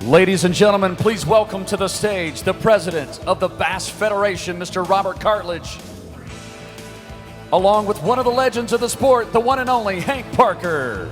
Ladies and gentlemen, please welcome to the stage the president of the Bass Federation, Mr. Robert Cartledge, along with one of the legends of the sport, the one and only Hank Parker.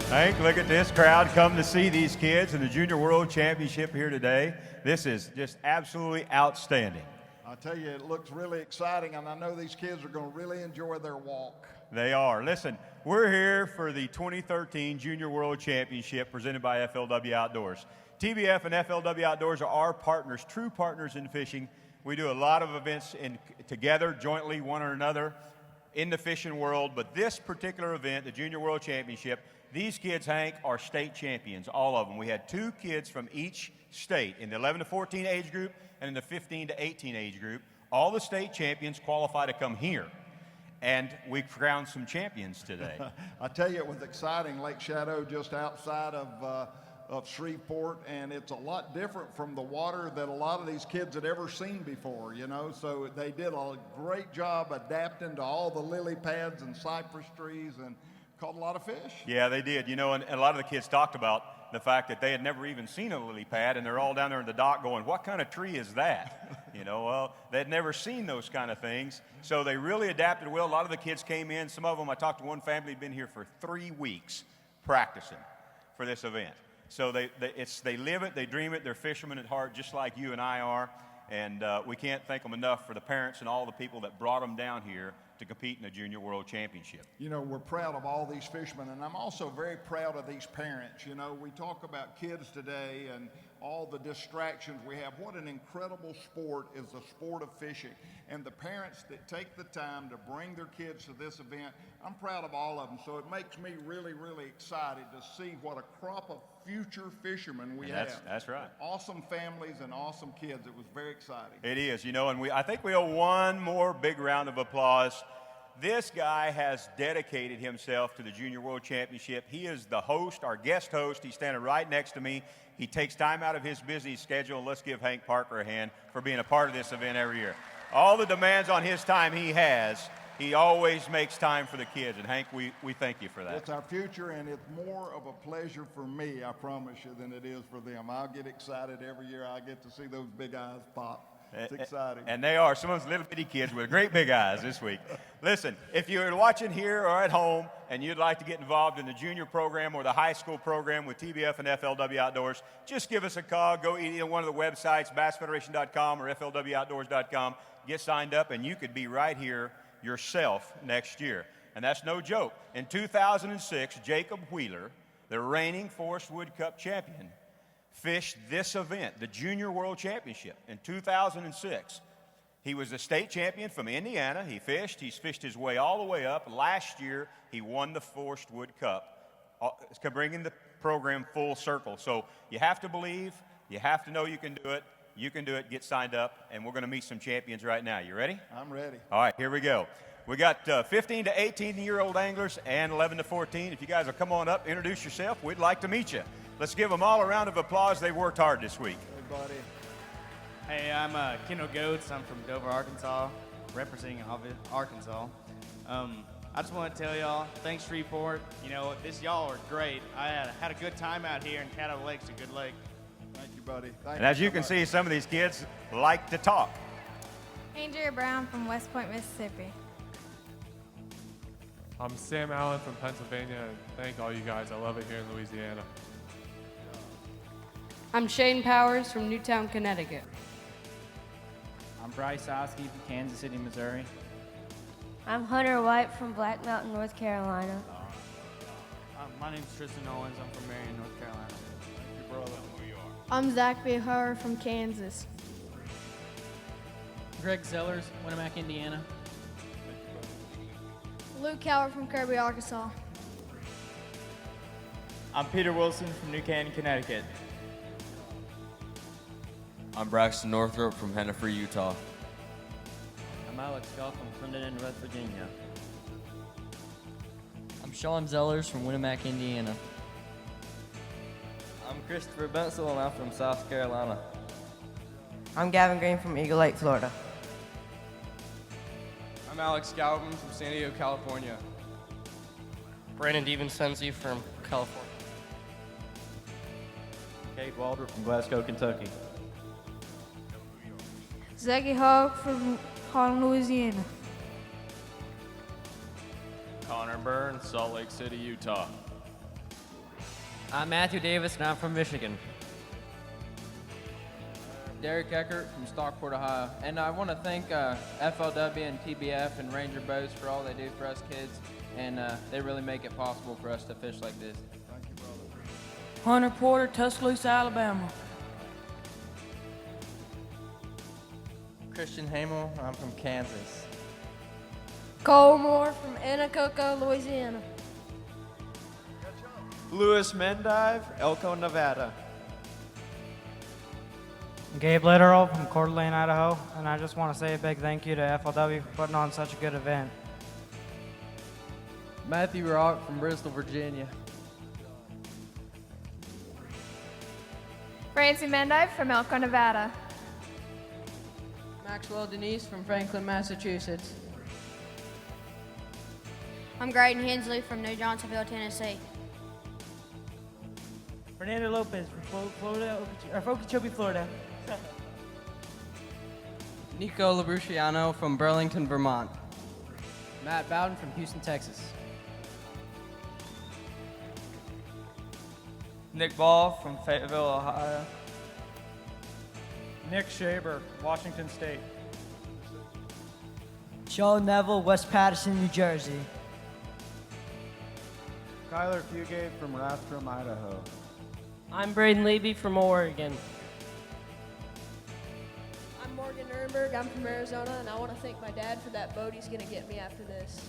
Hank, look at this crowd come to see these kids in the Junior World Championship here today. This is just absolutely outstanding. I tell you, it looks really exciting, and I know these kids are going to really enjoy their walk. They are. Listen, we're here for the 2013 Junior World Championship presented by FLW Outdoors. TBF and FLW Outdoors are our partners, true partners in fishing. We do a lot of events together, jointly, one or another, in the fishing world. But this particular event, the Junior World Championship, these kids, Hank, are state champions, all of them. We had 2 kids from each state in the 11 to 14 age group and in the 15 to 18 age group. All the state champions qualify to come here. And we crowned some champions today. I tell you, it was exciting. Lake Shadow just outside of Shreveport, and it's a lot different from the water that a lot of these kids had ever seen before, you know. So they did a great job adapting to all the lily pads and cypress trees and caught a lot of fish. Yeah, they did. You know, and a lot of the kids talked about the fact that they had never even seen a lily pad, and they're all down there in the dock going, what kind of tree is that? You know, well, they'd never seen those kind of things. So they really adapted well. A lot of the kids came in. Some of them, I talked to one family, had been here for 3 weeks practicing for this event. So they live it, they dream it, they're fishermen at heart, just like you and I are. And we can't thank them enough for the parents and all the people that brought them down here to compete in the Junior World Championship. You know, we're proud of all these fishermen, and I'm also very proud of these parents. You know, we talk about kids today and all the distractions we have. What an incredible sport is the sport of fishing. And the parents that take the time to bring their kids to this event, I'm proud of all of them. So it makes me really, really excited to see what a crop of future fishermen we have. That's right. Awesome families and awesome kids. It was very exciting. It is, you know, and I think we owe one more big round of applause. This guy has dedicated himself to the Junior World Championship. He is the host, our guest host. He's standing right next to me. He takes time out of his busy schedule. Let's give Hank Parker a hand for being a part of this event every year. All the demands on his time he has, he always makes time for the kids. And Hank, we thank you for that. It's our future, and it's more of a pleasure for me, I promise you, than it is for them. I'll get excited every year. I get to see those big eyes pop. It's exciting. And they are. Some of those little bitty kids with great big eyes this week. Listen, if you're watching here or at home and you'd like to get involved in the junior program or the high school program with TBF and FLW Outdoors, just give us a call. Go either one of the websites, bassfederation.com or flwoutdoors.com. Get signed up, and you could be right here yourself next year. And that's no joke. In 2006, Jacob Wheeler, the reigning Forrest Wood Cup champion, fished this event, the Junior World Championship, in 2006. He was a state champion from Indiana. He's fished his way all the way up. Last year, he won the Forrest Wood Cup, bringing the program full circle. So you have to believe, you have to know you can do it. You can do it. Get signed up, and we're going to meet some champions right now. You ready? I'm ready. All right, here we go. We got 15 to 18-year-old anglers and 11 to 14. If you guys will come on up, introduce yourself. We'd like to meet you. Let's give them all a round of applause. They worked hard this week. Hey, buddy. Hey, I'm Kendall Goetz. I'm from Dover, Arkansas, representing Arkansas. I just want to tell y'all, thanks Shreveport. You know, y'all are great. I had a good time out here, and Caddo Lake's a good lake. Thank you, buddy. Thank and as you can see, some of these kids like to talk. Andrea Brown from West Point, Mississippi. I'm Sam Allen from Pennsylvania, and thank all you guys. I love it here in Louisiana. I'm Shane Powers from Newtown, Connecticut. I'm Bryce Oskey from Kansas City, Missouri. I'm Hunter White from Black Mountain, North Carolina. My name's Tristan Owens. I'm from Marion, North Carolina. Thank you, brother. I'm Zach Behar from Kansas. Greg Zellers, Winamac, Indiana. Luke Howard from Kirby, Arkansas. I'm Peter Wilson from New Canaan, Connecticut. I'm Braxton Northrop from Hennepin, Utah. I'm Alex Goff from Clinton, West Virginia. I'm Sean Zellers from Winamac, Indiana. I'm Christopher Bensel, and I'm from South Carolina. I'm Gavin Green from Eagle Lake, Florida. I'm Alex Galvin from San Diego, California. Brandon DiVincenzi from California. Kate Walder from Glasgow, Kentucky. Zachy Hogg from Harlem, Louisiana. Connor Burns, Salt Lake City, Utah. I'm Matthew Davis, and I'm from Michigan. Derek Eckert from Stockport, Ohio. And I want to thank FLW and TBF and Ranger Boats for all they do for us kids. And they really make it possible for us to fish like this. Thank you, brother. Hunter Porter, Tuscaloosa, Alabama. Christian Hamel, I'm from Kansas. Cole Moore from Anacoco, Louisiana. Louis Mendive, Elko, Nevada. Gabe Litteral from Coeur d'Alene, Idaho, and I just want to say a big thank you to FLW for putting on such a good event. Matthew Rock from Bristol, Virginia. Francie Mendive from Elko, Nevada. Maxwell Denise from Franklin, Massachusetts. I'm Graydon Hensley from New Johnsonville, Tennessee. Fernando Lopez from Okeechobee, Florida. Nico Labruciano from Burlington, Vermont. Matt Bowden from Houston, Texas. Nick Ball from Fayetteville, Ohio. Nick Shaber, Washington State. Joe Neville, West Patterson, New Jersey. Kyler Fugate from Rathdrum, Idaho. I'm Braden Levy from Oregon. I'm Morgan Nurnberg. I'm from Arizona, and I want to thank my dad for that boat he's going to get me after this.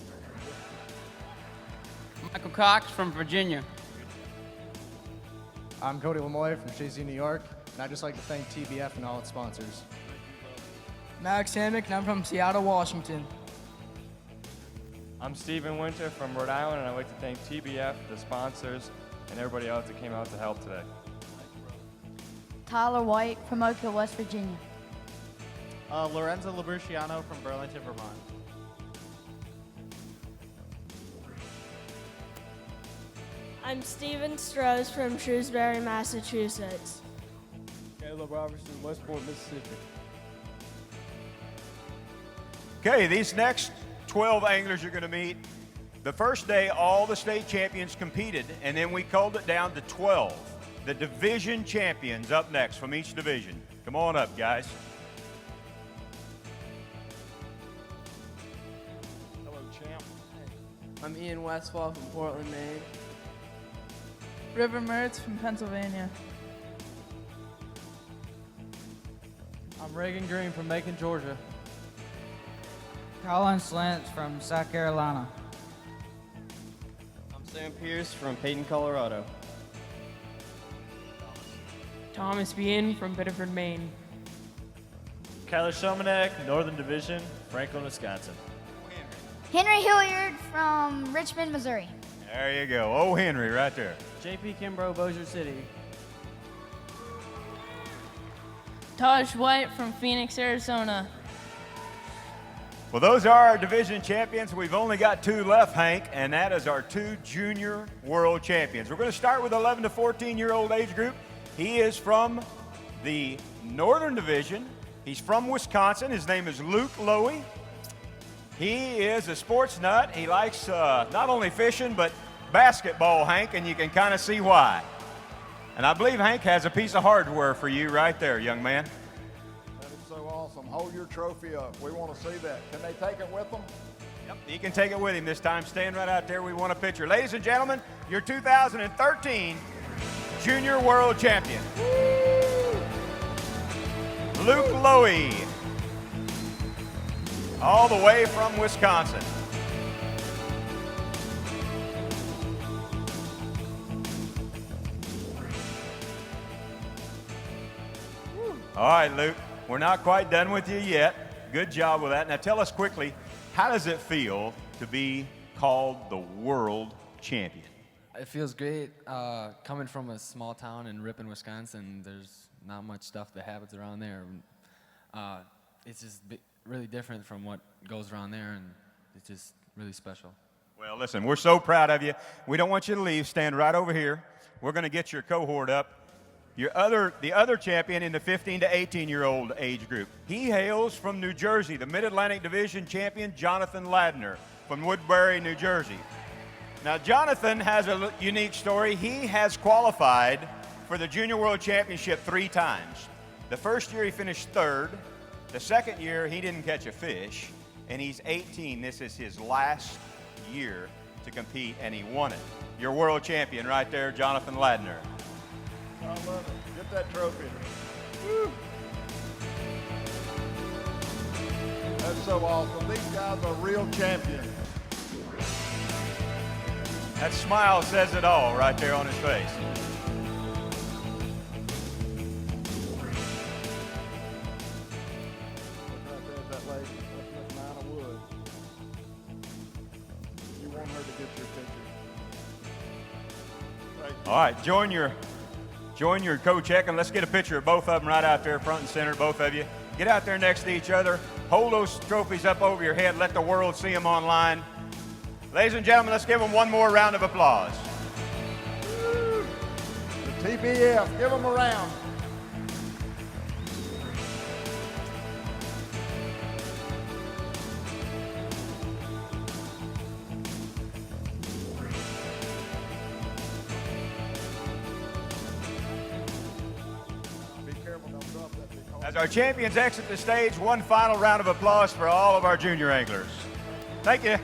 Michael Cox from Virginia. I'm Cody Lemoy from Shazy, New York, and I'd just like to thank TBF and all its sponsors. Max Hammock, and I'm from Seattle, Washington. I'm Stephen Winter from Rhode Island, and I'd like to thank TBF, the sponsors, and everybody else that came out to help today. Tyler White from Oak Hill, West Virginia. Lorenzo Labruciano from Burlington, Vermont. I'm Steven Strauss from Shrewsbury, Massachusetts. Caleb Robertson, Westport, Mississippi. Okay, these next 12 anglers you're going to meet, the first day all the state champions competed, and then we culled it down to 12. The division champions up next from each division. Come on up, guys. Hello, champ. I'm Ian Westfall from Portland, Maine. River Mertz from Pennsylvania. I'm Reagan Green from Macon, Georgia. Colin Slantz from South Carolina. I'm Sam Pierce from Peyton, Colorado. Thomas Bien from Biddeford, Maine. Kyler Shomanek, Northern Division, Franklin, Wisconsin. Henry Hilliard from Richmond, Missouri. There you go. Oh, Henry right there. JP Kimbrough, Bossier City. Taj White from Phoenix, Arizona. Well, those are our division champions. We've only got 2 left, Hank, and that is our 2 junior world champions. We're going to start with 11 to 14-year-old age group. He is from the Northern Division. He's from Wisconsin. His name is Luke Lowy. He is a sports nut. He likes not only fishing, but basketball, Hank, and you can kind of see why. And I believe Hank has a piece of hardware for you right there, young man. That is so awesome. Hold your trophy up. We want to see that. Can they take it with them? Yep, he can take it with him this time. Stand right out there. We want a picture. Ladies and gentlemen, your 2013 Junior World Champion, Luke Lowy, all the way from Wisconsin. All right, Luke, we're not quite done with you yet. Good job with that. Now tell us quickly, how does it feel to be called the world champion? It feels great. Coming from a small town in Ripon, Wisconsin, there's not much stuff that happens around there. It's just really different from what goes around there, and it's just really special. Well, listen, we're so proud of you. We don't want you to leave. Stand right over here. We're going to get your cohort up. The other champion in the 15 to 18-year-old age group. He hails from New Jersey, the Mid-Atlantic Division champion, Jonathan Ladner from Woodbury, New Jersey. Now, Jonathan has a unique story. He has qualified for the Junior World Championship 3 times. The first year he finished 3rd. The second year he didn't catch a fish, and he's 18. This is his last year to compete, and he won it. Your world champion right there, Jonathan Ladner. I love it. Get that trophy. Woo. That's so awesome. These guys are real champions. That smile says it all right there on his face. There's that lady. That's Miss Nina Wood. You want her to get your picture. Thank you. All right, join your co-check, and let's get a picture of both of them right out there, front and center, both of you. Get out there next to each other. Hold those trophies up over your head. Let the world see them online. Ladies and gentlemen, let's give them one more round of applause. Woo. The TBF, give them a round. As our champions exit the stage, one final round of applause for all of our junior anglers. Thank you.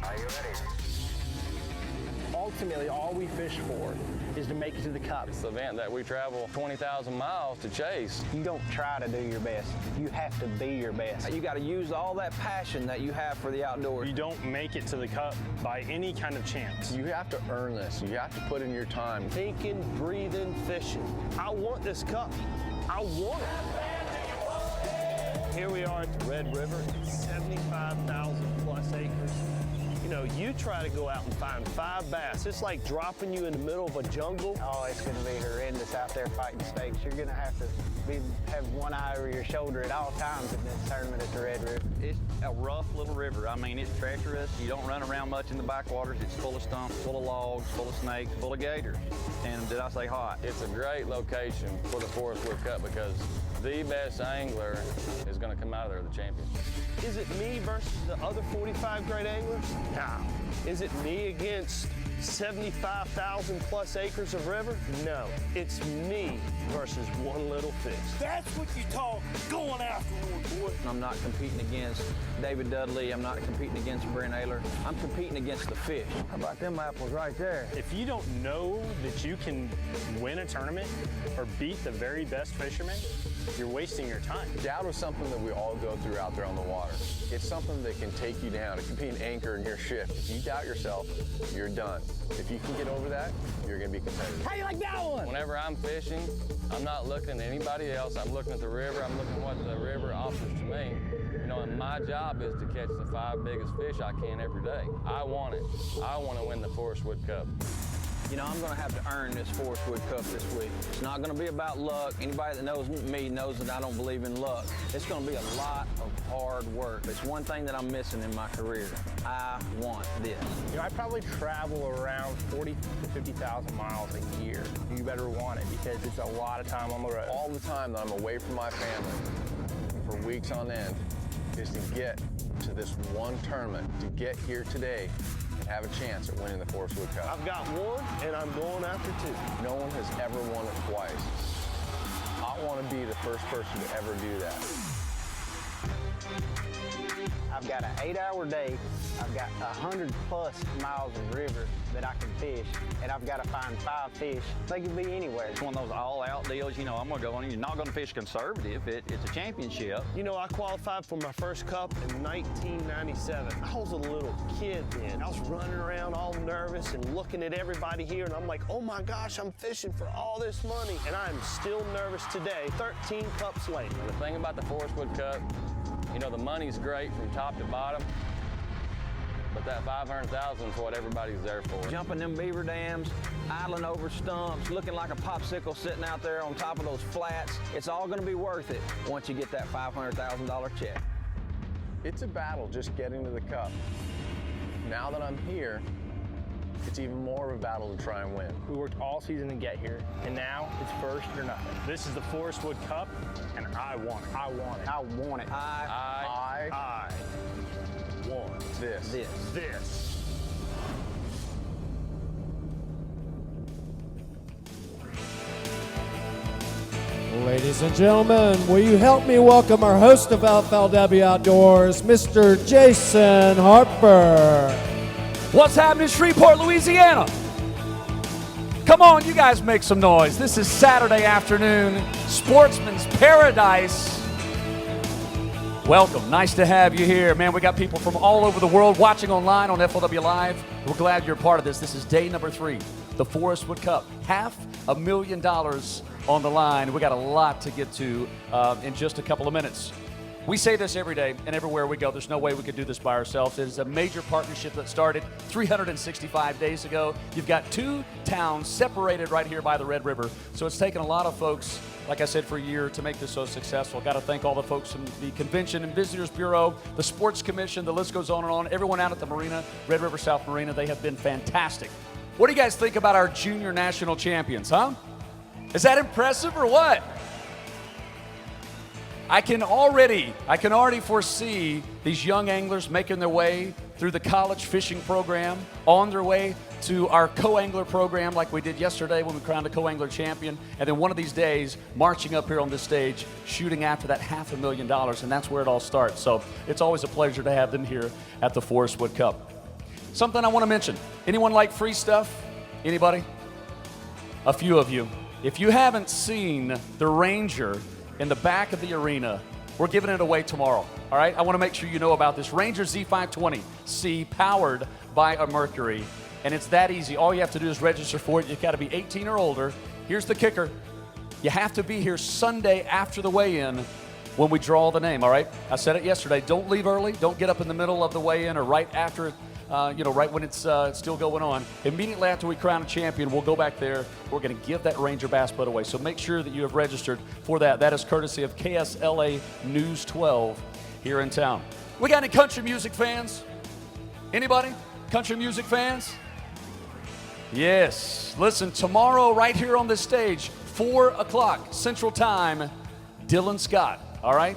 Are you ready? Ultimately, all we fish for is to make it to the cup. It's an event that we travel 20,000 miles to chase. You don't try to do your best. You have to be your best. You got to use all that passion that you have for the outdoors. You don't make it to the cup by any kind of chance. You have to earn this. You have to put in your time. Thinking, breathing, fishing. I want this cup. I want it. Here we are at the Red River. It's 75,000 plus acres. You know, you try to go out and find 5 bass. It's like dropping you in the middle of a jungle. Oh, it's going to be horrendous out there fighting snakes. You're going to have to have one eye over your shoulder at all times in this tournament at the Red River. It's a rough little river. I mean, it's treacherous. You don't run around much in the backwaters. It's full of stumps, full of logs, full of snakes, full of gators. And did I say hot? It's a great location for the Forrest Wood Cup because the best angler is going to come out of there the champion. Is it me versus the other 45 great anglers? No. Is it me against 75,000 plus acres of river? No. It's me versus one little fish. That's what you talk going after one, boy. I'm not competing against David Dudley. I'm not competing against Brent Ayler. I'm competing against the fish. How about them apples right there? If you don't know that you can win a tournament or beat the very best fisherman, you're wasting your time. Doubt is something that we all go through out there on the water. It's something that can take you down. It can be an anchor in your ship. If you doubt yourself, you're done. If you can get over that, you're going to be competitive. How you like that one? Whenever I'm fishing, I'm not looking at anybody else. I'm looking at the river. I'm looking at what the river offers to me. You know, and my job is to catch the 5 biggest fish I can every day. I want it. I want to win the Forrest Wood Cup. You know, I'm going to have to earn this Forrest Wood Cup this week. It's not going to be about luck. Anybody that knows me knows that I don't believe in luck. It's going to be a lot of hard work. It's one thing that I'm missing in my career. I want this. You know, I probably travel around 40 to 50,000 miles a year. You better want it because it's a lot of time on the road. All the time that I'm away from my family for weeks on end is to get to this one tournament, to get here today and have a chance at winning the Forrest Wood Cup. I've got one, and I'm going after 2. No one has ever won it twice. I want to be the first person to ever do that. I've got an 8-hour day. I've got 100 plus miles of river that I can fish, and I've got to find 5 fish. They can be anywhere. It's one of those all-out deals. You know, I'm going to go on. You're not going to fish conservative. It's a championship. You know, I qualified for my first cup in 1997. I was a little kid then. I was running around all nervous and looking at everybody here, and I'm like, oh my gosh, I'm fishing for all this money. And I'm still nervous today, 13 cups later. The thing about the Forrest Wood Cup, you know, the money's great from top to bottom, but that 500,000 is what everybody's there for. Jumping them beaver dams, idling over stumps, looking like a popsicle sitting out there on top of those flats. It's all going to be worth it once you get that $500,000 check. It's a battle just getting to the Cup. Now that I'm here, it's even more of a battle to try and win. We worked all season to get here, and now it's first or nothing. This is the Forrest Wood Cup, and I want it. I want it. I want it. I want this. Ladies and gentlemen, will you help me welcome our host of FLW Outdoors, Mr. Jason Harper. What's happening in Shreveport, Louisiana? Come on, you guys make some noise. This is Saturday afternoon, Sportsman's Paradise. Welcome, nice to have you here. Man, we got people from all over the world watching online on FLW Live. We're glad you're a part of this. This is day number 3, the Forrest Wood Cup. $500,000 on the line. We got a lot to get to in just a couple of minutes. We say this every day and everywhere we go. There's no way we could do this by ourselves. It is a major partnership that started 365 days ago. You've got 2 towns separated right here by the Red River. So it's taken a lot of folks, like I said, for a year to make this so successful. Got to thank all the folks from the Convention and Visitors Bureau, the Sports Commission, the list goes on and on. Everyone out at the marina, Red River South Marina, they have been fantastic. What do you guys think about our junior national champions, huh? Is that impressive or what? I can already foresee these young anglers making their way through the college fishing program, on their way to our co-angler program like we did yesterday when we crowned a co-angler champion, and then one of these days marching up here on this stage, shooting after that $500,000, and that's where it all starts. So it's always a pleasure to have them here at the Forrest Wood Cup. Something I want to mention. Anyone like free stuff? Anybody? A few of you. If you haven't seen the Ranger in the back of the arena, we're giving it away tomorrow, all right? I want to make sure you know about this. Ranger Z520C, powered by a Mercury, and it's that easy. All you have to do is register for it. You've got to be 18 or older. Here's the kicker. You have to be here Sunday after the weigh-in when we draw the name, all right? I said it yesterday. Don't leave early. Don't get up in the middle of the weigh-in or right after right when it's still going on. Immediately after we crown a champion, we'll go back there. We're going to give that Ranger bass boat away. So make sure that you have registered for that. That is courtesy of KSLA News 12 here in town. We got any country music fans? Anybody? Country music fans? Yes. Listen, tomorrow right here on this stage, 4 o'clock Central Time, Dylan Scott, all right?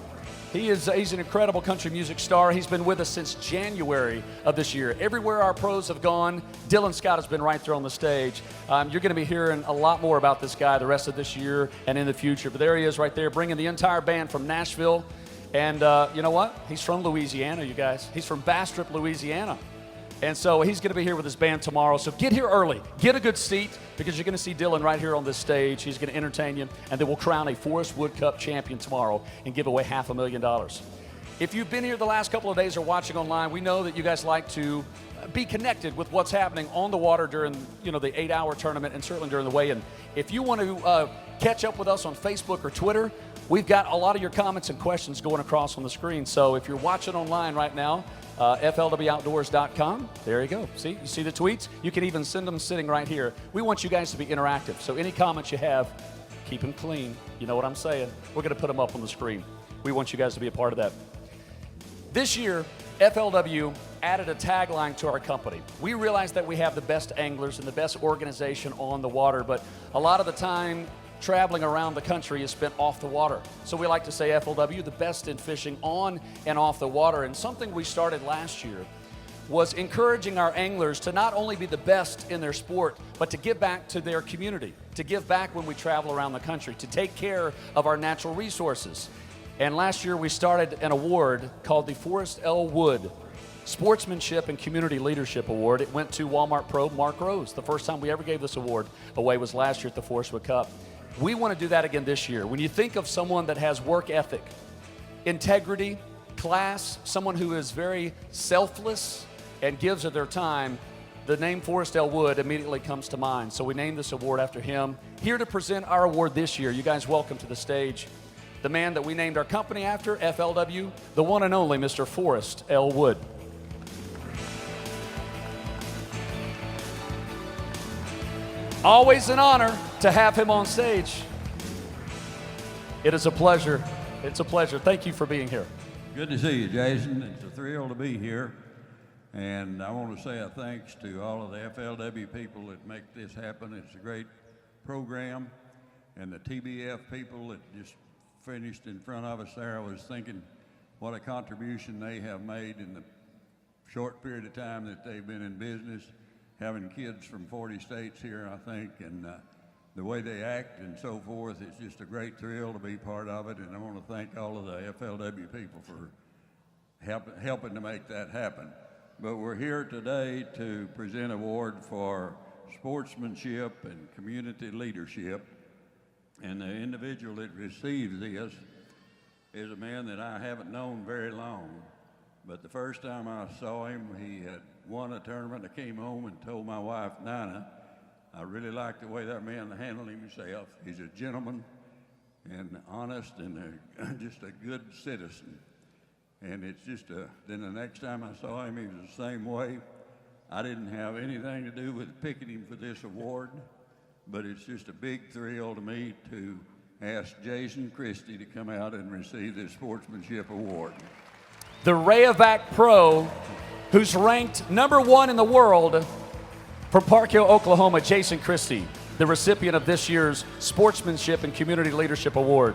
He's an incredible country music star. He's been with us since January of this year. Everywhere our pros have gone, Dylan Scott has been right there on the stage. You're going to be hearing a lot more about this guy the rest of this year and in the future. But there he is right there, bringing the entire band from Nashville. And you know what? He's from Louisiana, you guys. He's from Bastrop, Louisiana. And so he's going to be here with his band tomorrow. So get here early. Get a good seat because you're going to see Dylan right here on this stage. He's going to entertain you. And then we'll crown a Forrest Wood Cup champion tomorrow and give away $500,000. If you've been here the last couple of days or watching online, we know that you guys like to be connected with what's happening on the water during the 8-hour tournament and certainly during the weigh-in. If you want to catch up with us on Facebook or Twitter, we've got a lot of your comments and questions going across on the screen. So if you're watching online right now, FLWOutdoors.com. There you go. See? You see the tweets? You can even send them sitting right here. We want you guys to be interactive. So any comments you have, keep them clean. You know what I'm saying? We're going to put them up on the screen. We want you guys to be a part of that. This year, FLW added a tagline to our company. We realize that we have the best anglers and the best organization on the water, but a lot of the time, traveling around the country is spent off the water. So we like to say FLW, the best in fishing on and off the water. And something we started last year was encouraging our anglers to not only be the best in their sport, but to give back to their community, to give back when we travel around the country, to take care of our natural resources. And last year we started an award called the Forrest L. Wood Sportsmanship and Community Leadership Award. It went to Walmart Pro Mark Rose. The first time we ever gave this award away was last year at the Forrest Wood Cup. We want to do that again this year. When you think of someone that has work ethic, integrity, class, someone who is very selfless and gives of their time, the name Forrest L. Wood immediately comes to mind. So we named this award after him. Here to present our award this year, you guys welcome to the stage the man that we named our company after, FLW, the one and only Mr. Forrest L. Wood. Always an honor to have him on stage. It is a pleasure. It's a pleasure. Thank you for being here. Good to see you, Jason. It's a thrill to be here. And I want to say a thanks to all of the FLW people that make this happen. It's a great program. And the TBF people that just finished in front of us there, I was thinking what a contribution they have made in the short period of time that they've been in business, having kids from 40 states here, I think, and the way they act and so forth. It's just a great thrill to be part of it, and I want to thank all of the FLW people for helping to make that happen. But we're here today to present an award for sportsmanship and community leadership, and the individual that receives this is a man that I haven't known very long, but the first time I saw him, he had won a tournament. I came home and told my wife, Nina, I really like the way that man handled himself. He's a gentleman and honest and just a good citizen. And it's just then the next time I saw him, he was the same way. I didn't have anything to do with picking him for this award, but it's just a big thrill to me to ask Jason Christie to come out and receive this sportsmanship award. The Rayovac Pro, who's ranked #1 in the world from Park Hill, Oklahoma, Jason Christie, the recipient of this year's Sportsmanship and Community Leadership Award.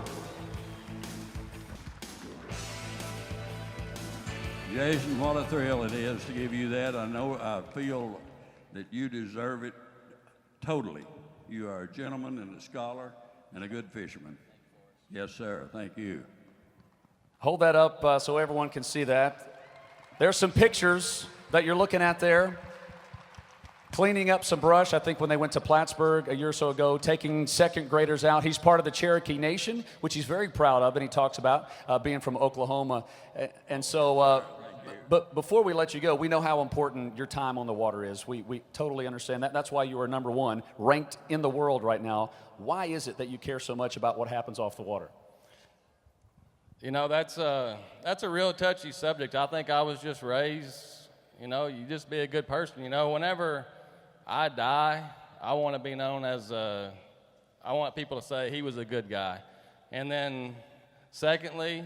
Jason, what a thrill it is to give you that. I feel that you deserve it totally. You are a gentleman and a scholar and a good fisherman. Yes, sir. Thank you. Hold that up so everyone can see that. There's some pictures that you're looking at there. Cleaning up some brush, I think when they went to Plattsburgh a year or so ago, taking second graders out. He's part of the Cherokee Nation, which he's very proud of, and he talks about being from Oklahoma. And so, but before we let you go, we know how important your time on the water is. We totally understand that. That's why you are #1, ranked in the world right now. Why is it that you care so much about what happens off the water? You know, that's a real touchy subject. I think I was just raised, you just be a good person. Whenever I die, I want to be known as, I want people to say he was a good guy. And then secondly,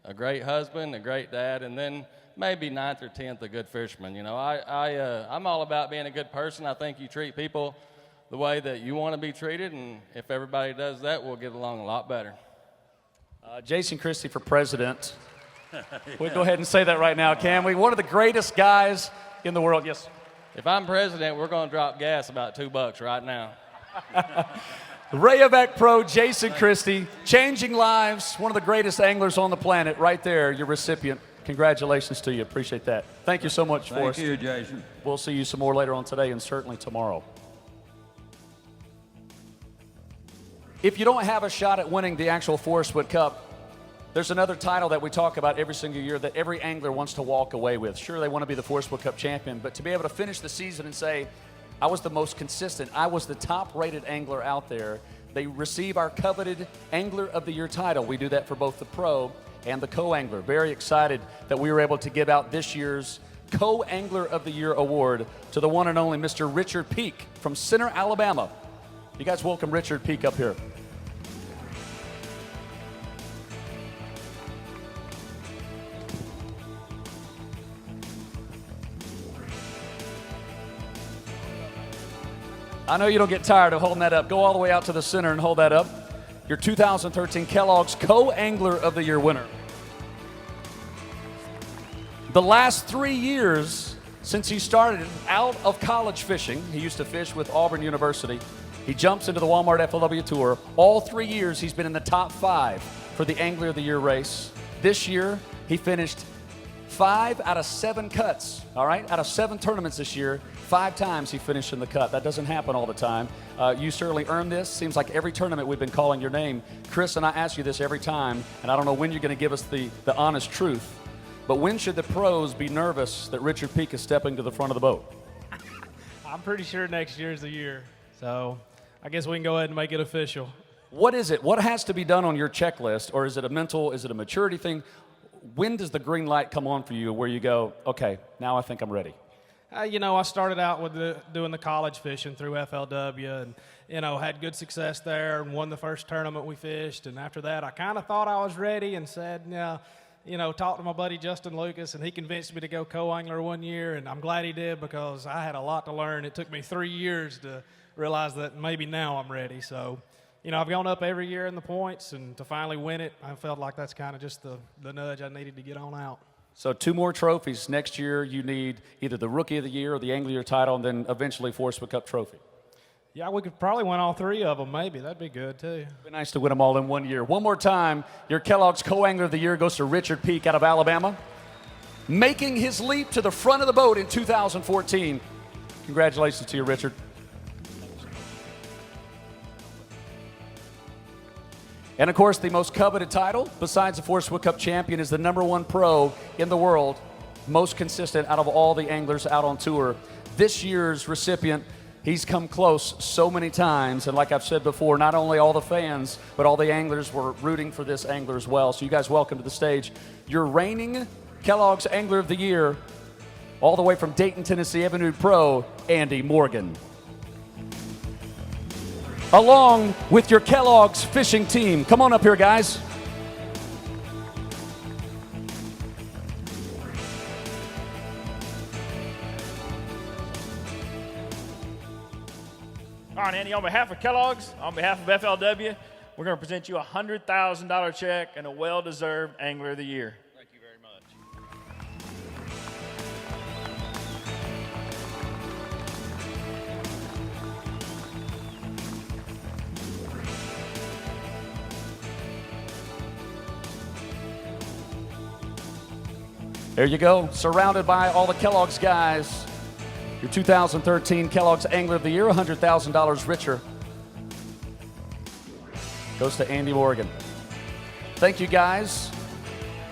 a great husband, a great dad, and then maybe 9th or 10th, a good fisherman. I'm all about being a good person. I think you treat people the way that you want to be treated, and if everybody does that, we'll get along a lot better. Jason Christie for president. We'll go ahead and say that right now, can we? One of the greatest guys in the world. Yes. If I'm president, we're going to drop gas about $2 right now. Rayovac Pro Jason Christie, changing lives, one of the greatest anglers on the planet. Right there, your recipient. Congratulations to you. Appreciate that. Thank you so much, Forrest. Thank you, Jason. We'll see you some more later on today and certainly tomorrow. If you don't have a shot at winning the actual Forrest Wood Cup, there's another title that we talk about every single year that every angler wants to walk away with. Sure, they want to be the Forrest Wood Cup champion, but to be able to finish the season and say, I was the most consistent, I was the top-rated angler out there, they receive our coveted Angler of the Year title. We do that for both the pro and the co-angler. Very excited that we were able to give out this year's Co-Angler of the Year award to the one and only Mr. Richard Peak from Center, Alabama. You guys welcome Richard Peak up here. I know you don't get tired of holding that up. Go all the way out to the center and hold that up. Your 2013 Kellogg's Co-Angler of the Year winner. The last 3 years since he started out of college fishing, he used to fish with Auburn University. He jumps into the Walmart FLW Tour. All 3 years he's been in the top 5 for the Angler of the Year race. This year he finished 5 out of 7 cuts, all right? Out of 7 tournaments this year, 5 times he finished in the cut. That doesn't happen all the time. You certainly earned this. Seems like every tournament we've been calling your name. Chris and I ask you this every time, and I don't know when you're going to give us the honest truth, but when should the pros be nervous that Richard Peak is stepping to the front of the boat? I'm pretty sure next year's the year, so I guess we can go ahead and make it official. What is it? What has to be done on your checklist, or is it a mental, is it a maturity thing? When does the green light come on for you where you go, okay, now I think I'm ready? You know, I started out with doing the college fishing through FLW and, you know, had good success there and won the first tournament we fished. And after that, I kind of thought I was ready and said, yeah, you know, talked to my buddy Justin Lucas, and he convinced me to go co-angler 1 year, and I'm glad he did because I had a lot to learn. It took me 3 years to realize that maybe now I'm ready. So, you know, I've gone up every year in the points, and to finally win it, I felt like that's kind of just the nudge I needed to get on out. So 2 more trophies. Next year you need either the Rookie of the Year or the Angler of the Year title, and then eventually Forrest Wood Cup trophy. Yeah, we could probably win all 3 of them, maybe. That'd be good, too. It'd be nice to win them all in 1 year. One more time, your Kellogg's Co-Angler of the Year goes to Richard Peak out of Alabama, making his leap to the front of the boat in 2014. Congratulations to you, Richard. And, of course, the most coveted title, besides the Forrest Wood Cup champion, is the #1 pro in the world, most consistent out of all the anglers out on tour. This year's recipient, he's come close so many times, and like I've said before, not only all the fans, but all the anglers were rooting for this angler as well. So you guys, welcome to the stage your reigning Kellogg's Angler of the Year, all the way from Dayton, Tennessee, Avenue Pro, Andy Morgan. Along with your Kellogg's fishing team. Come on up here, guys. All right, Andy, on behalf of Kellogg's, on behalf of FLW, we're going to present you a $100,000 check and a well-deserved Angler of the Year. Thank you very much. There you go, surrounded by all the Kellogg's guys. Your 2013 Kellogg's Angler of the Year, $100,000 richer, goes to Andy Morgan. Thank you guys.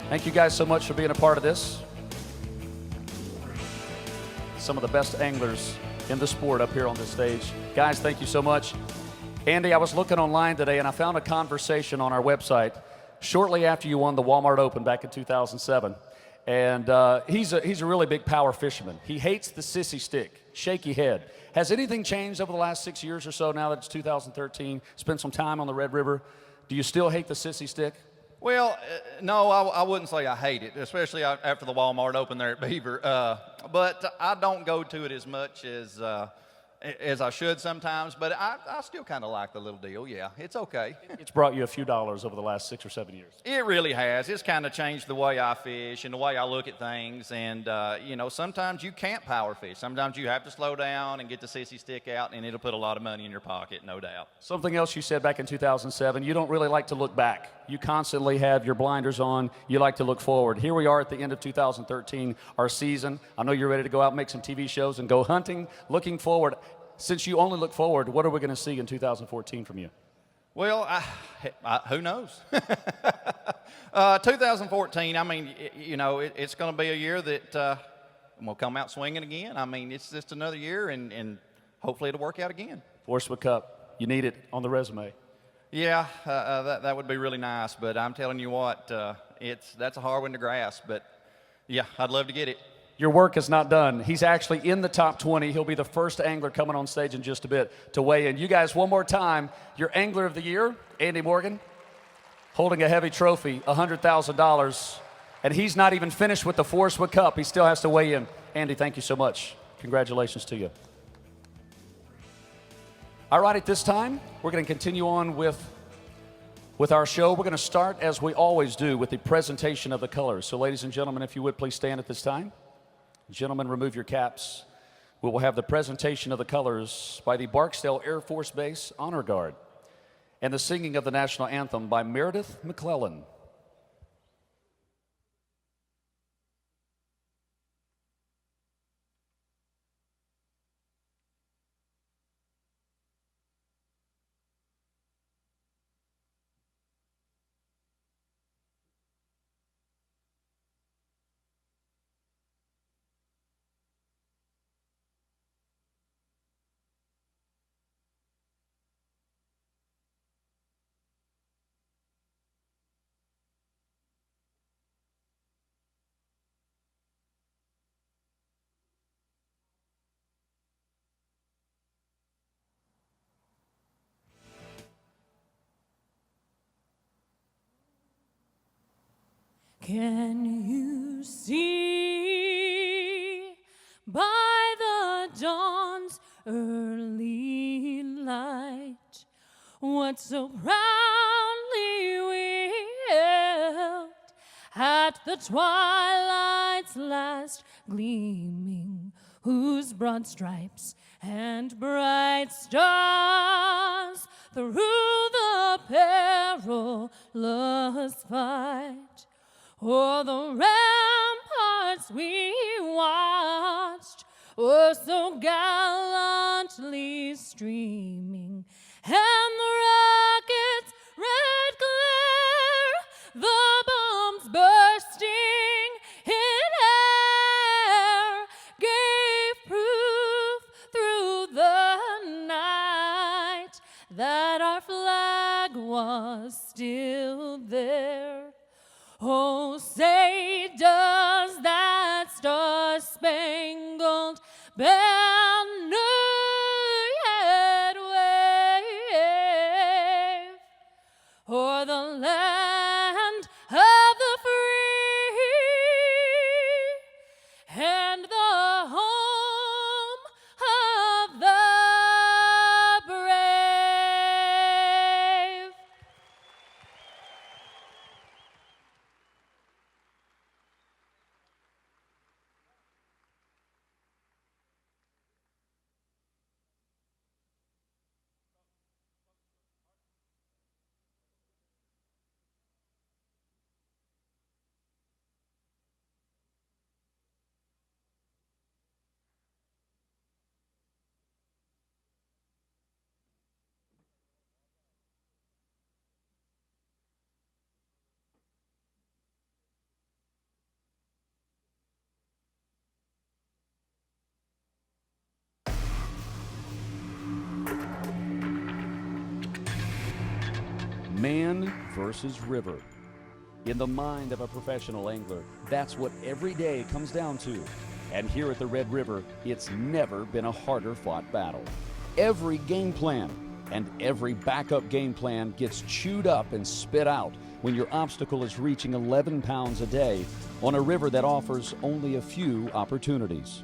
Thank you guys so much for being a part of this. Some of the best anglers in the sport up here on this stage. Guys, thank you so much. Andy, I was looking online today and I found a conversation on our website shortly after you won the Walmart Open back in 2007. And he's a really big power fisherman. He hates the sissy stick, shaky head. Has anything changed over the last 6 years or so now that it's 2013? Spent some time on the Red River. Do you still hate the sissy stick? Well, no, I wouldn't say I hate it, especially after the Walmart Open there at Beaver. But I don't go to it as much as I should sometimes. But I still kind of like the little deal. Yeah, it's okay. It's brought you a few dollars over the last 6 or 7 years. It really has. It's kind of changed the way I fish and the way I look at things. And, you know, sometimes you can't power fish. Sometimes you have to slow down and get the sissy stick out, and it'll put a lot of money in your pocket, no doubt. Something else you said back in 2007, you don't really like to look back. You constantly have your blinders on. You like to look forward. Here we are at the end of 2013, our season. I know you're ready to go out and make some TV shows and go hunting, looking forward. Since you only look forward, what are we going to see in 2014 from you? Well, who knows? 2014, I mean, you know, it's going to be a year that we'll come out swinging again. I mean, it's just another year, and hopefully it'll work out again. Forrest Wood Cup, you need it on the resume. Yeah, that would be really nice, but I'm telling you what, that's a hard one to grasp, but yeah, I'd love to get it. Your work is not done. He's actually in the top 20. He'll be the first angler coming on stage in just a bit to weigh in. You guys, one more time, your Angler of the Year, Andy Morgan, holding a heavy trophy, $100,000. And he's not even finished with the Forrest Wood Cup. He still has to weigh in. Andy, thank you so much. Congratulations to you. All right, at this time, we're going to continue on with our show. We're going to start, as we always do, with the presentation of the colors. So, ladies and gentlemen, if you would please stand at this time. Gentlemen, remove your caps. We will have the presentation of the colors by the Barksdale Air Force Base Honor Guard and the singing of the national anthem by Meredith McClellan. Can you see by the dawn's early light what so proudly we held at the twilight's last gleaming, whose broad stripes and bright stars through the perilous fight o'er the ramparts we watched were so gallantly streaming, and the rocket's red glare, the bombs bursting in air, gave proof through the night that our flag was still there. Oh, say does that star-spangled banner yet wave o'er the land of the free and the home of the brave? Man versus river. In the mind of a professional angler, that's what every day comes down to. And here at the Red River, it's never been a harder fought battle. Every game plan and every backup game plan gets chewed up and spit out when your obstacle is reaching 11 pounds a day on a river that offers only a few opportunities.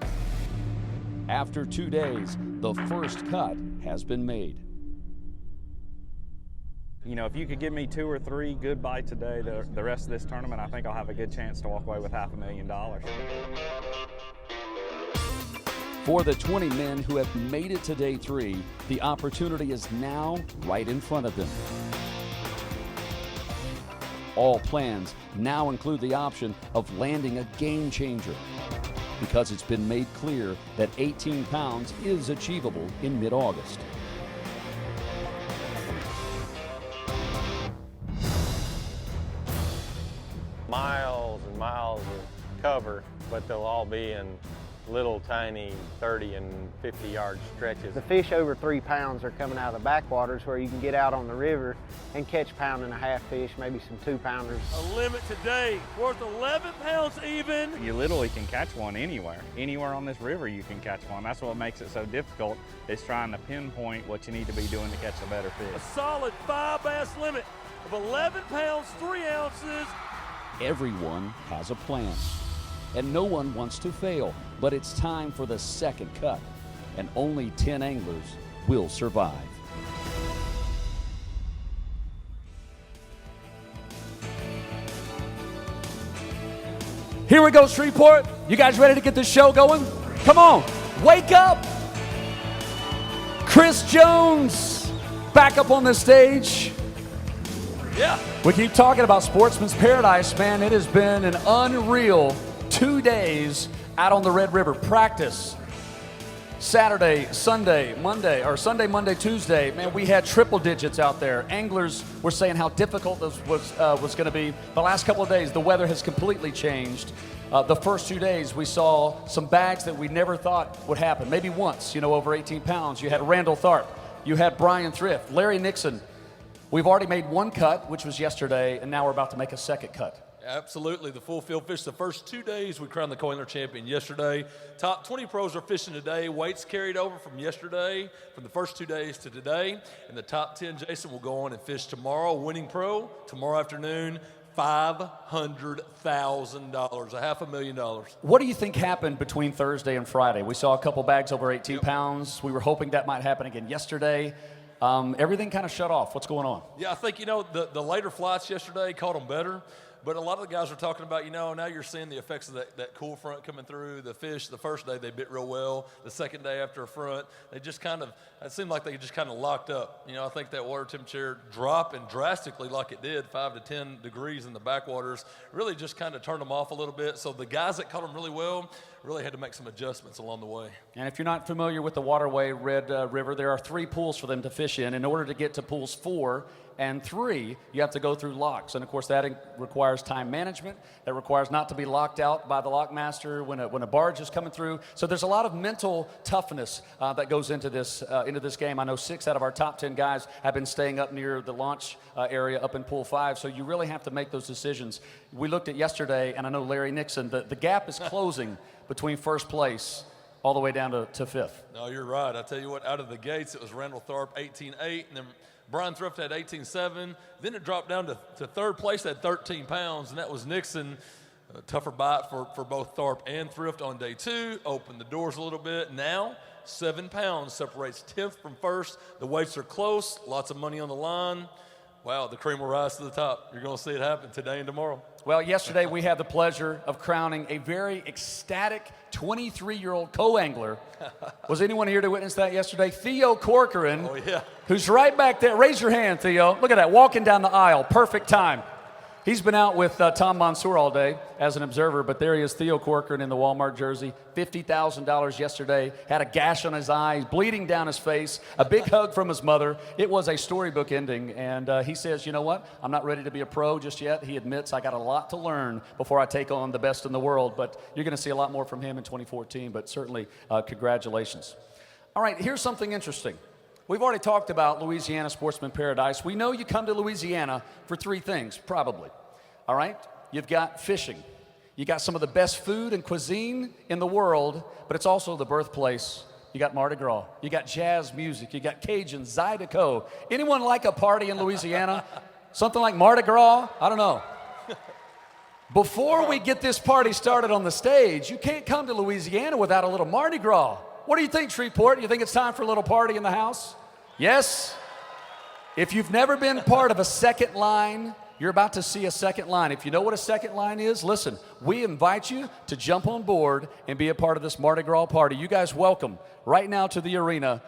After 2 days, the first cut has been made. You know, if you could give me 2 or 3 good bites a day the rest of this tournament, I think I'll have a good chance to walk away with $500,000. For the 20 men who have made it to day 3, the opportunity is now right in front of them. All plans now include the option of landing a game changer, because it's been made clear that 18 pounds is achievable in mid-August. Miles and miles of cover, but they'll all be in little tiny 30 and 50 yard stretches. The fish over 3 pounds are coming out of the backwaters where you can get out on the river and catch £1.5 fish, maybe some 2-pounders. A limit today worth 11 pounds even. You literally can catch one anywhere. Anywhere on this river you can catch one. That's what makes it so difficult, is trying to pinpoint what you need to be doing to catch a better fish. A solid 5 bass limit of 11 pounds, 3 ounces. Everyone has a plan, and no one wants to fail, but it's time for the second cut, and only 10 anglers will survive. Here we go, Shreveport. You guys ready to get this show going? Come on, wake up! Chris Jones back up on the stage. Yeah. We keep talking about Sportsman's Paradise, man. It has been an unreal 2 days out on the Red River. Practice Saturday, Sunday, Monday, or Sunday, Monday, Tuesday. Man, we had triple digits out there. Anglers were saying how difficult this was going to be. The last couple of days, the weather has completely changed. The first 2 days, we saw some bags that we never thought would happen. Maybe once, you know, over 18 pounds. You had Randall Tharp. You had Brian Thrift, Larry Nixon. We've already made one cut, which was yesterday, and now we're about to make a second cut. Absolutely, the full field fish. The first 2 days, we crowned the Coiler champion yesterday. Top 20 pros are fishing today. Weights carried over from yesterday, from the first 2 days to today. And the top 10, Jason, will go on and fish tomorrow. Winning pro, tomorrow afternoon. $500,000, $500,000. What do you think happened between Thursday and Friday? We saw a couple bags over 18 pounds. We were hoping that might happen again yesterday. Everything kind of shut off. What's going on? Yeah, I think, the later flights yesterday caught them better. But a lot of the guys are talking about, now you're seeing the effects of that cool front coming through. The fish, the first day they bit real well. The second day after a front, they just it seemed like they just kind of locked up. I think that water temperature dropping drastically like it did, 5 to 10 degrees in the backwaters, really just kind of turned them off a little bit. So the guys that caught them really well really had to make some adjustments along the way. And if you're not familiar with the Waterway Red River, there are 3 pools for them to fish in. In order to get to pools 4 and 3, you have to go through locks. And of course, that requires time management. That requires not to be locked out by the lock master when a barge is coming through. So there's a lot of mental toughness that goes into this game. I know 6 out of our top 10 guys have been staying up near the launch area up in pool 5. So you really have to make those decisions. We looked at yesterday, and I know Larry Nixon, the gap is closing between first place all the way down to 5th. No, you're right. I tell you what, out of the gates, it was Randall Tharp 18-8, and then Brian Thrift had 18-7. Then it dropped down to third place at 13 pounds, and that was Nixon. A tougher bite for both Tharp and Thrift on day 2. Opened the doors a little bit. Now, 7 pounds separates 10th from first. The weights are close. Lots of money on the line. Wow, the cream will rise to the top. You're going to see it happen today and tomorrow. Well, yesterday we had the pleasure of crowning a very ecstatic 23-year-old co-angler. Was anyone here to witness that yesterday? Theo Corcoran, who's right back there. Raise your hand, Theo. Look at that, walking down the aisle. Perfect time. He's been out with Tom Mansour all day as an observer, but there he is, Theo Corcoran in the Walmart jersey. $50,000 yesterday, had a gash on his eye, bleeding down his face, a big hug from his mother. It was a storybook ending, and he says, you know what, I'm not ready to be a pro just yet. He admits, I got a lot to learn before I take on the best in the world, but you're going to see a lot more from him in 2014, but certainly congratulations. All right, here's something interesting. We've already talked about Louisiana Sportsman Paradise. We know you come to Louisiana for 3 things, probably. All right? You've got fishing. You got some of the best food and cuisine in the world, but it's also the birthplace. You got Mardi Gras. You got jazz music. You got Cajun, Zydeco. Anyone like a party in Louisiana? Something like Mardi Gras? I don't know. Before we get this party started on the stage, you can't come to Louisiana without a little Mardi Gras. What do you think, Shreveport? You think it's time for a little party in the house? Yes? If you've never been part of a second line, you're about to see a second line. If you know what a second line is, listen, we invite you to jump on board and be a part of this Mardi Gras party. You guys welcome right now to the arena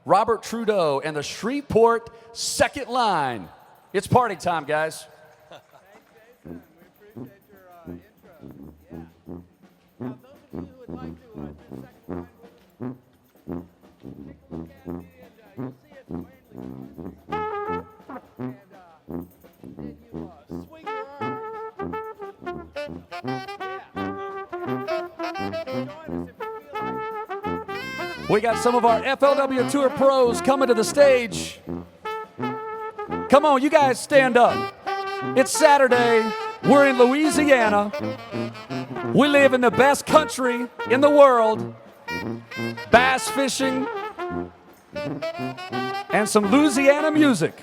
Robert Trudeau and the Shreveport second line. It's party time, guys. We got some of our FLW Tour pros coming to the stage. Come on, you guys stand up. It's Saturday. We're in Louisiana. We live in the best country in the world. Bass fishing and some Louisiana music.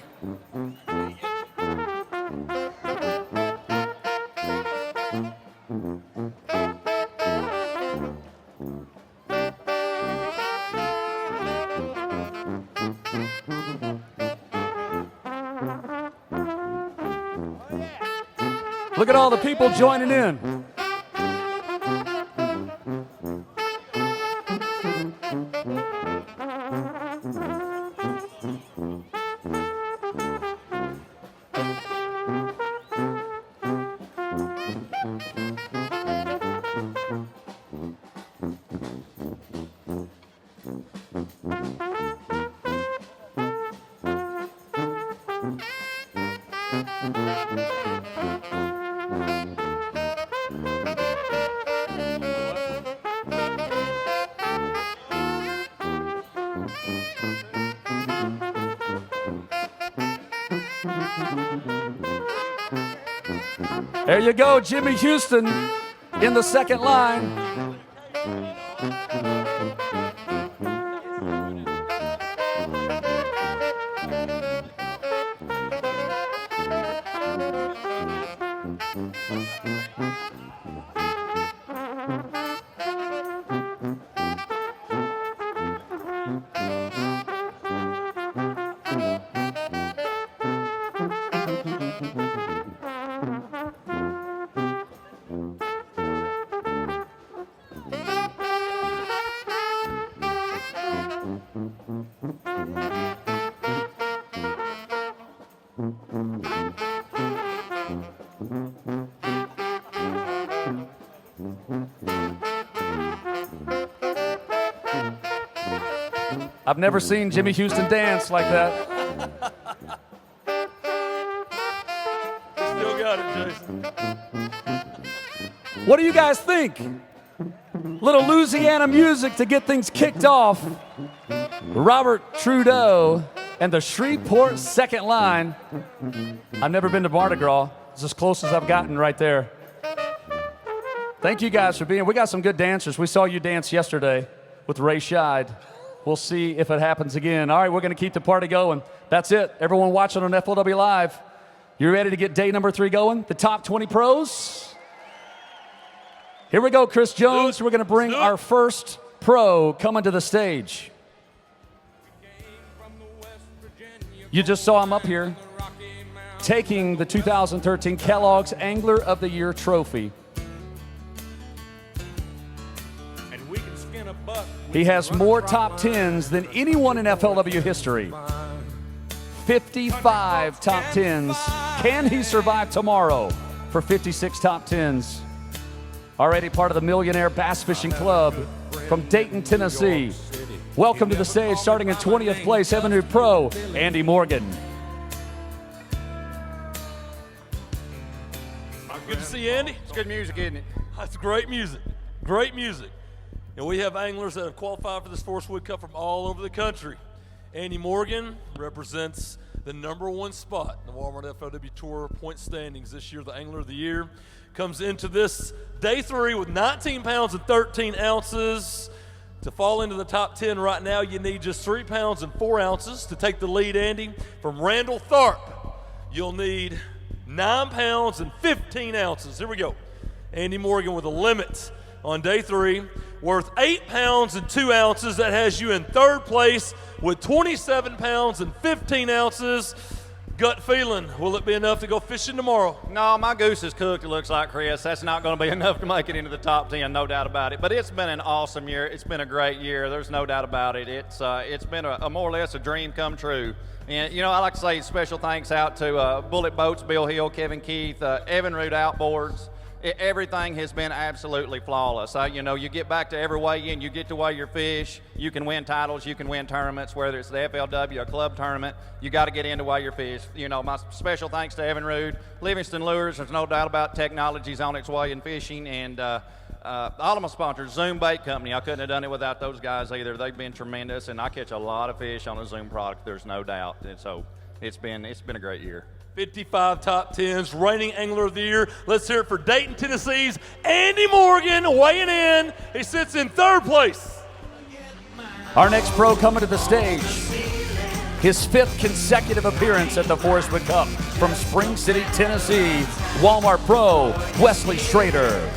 Look at all the people joining in. There you go, Jimmy Houston in the second line. I've never seen Jimmy Houston dance like that. Still got it, Jason. What do you guys think? Little Louisiana music to get things kicked off. Robert Trudeau and the Shreveport second line. I've never been to Mardi Gras. It's as close as I've gotten right there. Thank you guys for being here. We got some good dancers. We saw you dance yesterday with Ray Scheid. We'll see if it happens again. All right, we're going to keep the party going. That's it. Everyone watching on FLW Live, you ready to get day number 3 going? The top 20 pros? Here we go, Chris Jones. We're going to bring our first pro coming to the stage. You just saw him up here taking the 2013 Kellogg's Angler of the Year trophy. He has more top 10s than anyone in FLW history. 55 top 10s. Can he survive tomorrow for 56 top 10s? Already part of the Millionaire Bass Fishing Club from Dayton, Tennessee. Welcome to the stage, starting in 20th place, Avenue Pro, Andy Morgan. Good to see you, Andy. It's good music, isn't it? That's great music. Great music. And we have anglers that have qualified for this Forrest Wood Cup from all over the country. Andy Morgan represents the #1 spot in the Walmart FLW Tour point standings this year, the Angler of the Year. Comes into this day 3 with 19 pounds and 13 ounces. To fall into the top 10 right now, you need just 3 pounds and 4 ounces to take the lead, Andy. From Randall Tharp, you'll need 9 pounds and 15 ounces. Here we go. Andy Morgan with a limit on day 3, worth 8 pounds and 2 ounces. That has you in 3rd place with 27 pounds and 15 ounces. Gut feeling, will it be enough to go fishing tomorrow? No, my goose is cooked, it looks like, Chris. That's not going to be enough to make it into the top 10, no doubt about it. But it's been an awesome year. It's been a great year. There's no doubt about it. It's been a more or less a dream come true. And, you know, I like to say special thanks out to Bullet Boats, Bill Hill, Kevin Keith, Evan Root Outboards. Everything has been absolutely flawless. You know, you get back to every weigh-in, you get to weigh your fish, you can win titles, you can win tournaments, whether it's the FLW or club tournament, you got to get in to weigh your fish. You know, my special thanks to Evan Rood, Livingston Lures. There's no doubt about technology's on its way in fishing, and all of my sponsors, Zoom Bait Company. I couldn't have done it without those guys either. They've been tremendous, and I catch a lot of fish on a Zoom product. There's no doubt, and so it's been a great year. 55 top 10s, reigning Angler of the Year. Let's hear it for Dayton, Tennessee's Andy Morgan weighing in. He sits in 3rd place. Our next pro coming to the stage. His 5th consecutive appearance at the Forrest Wood Cup from Spring City, Tennessee. Walmart Pro, Wesley Schrader.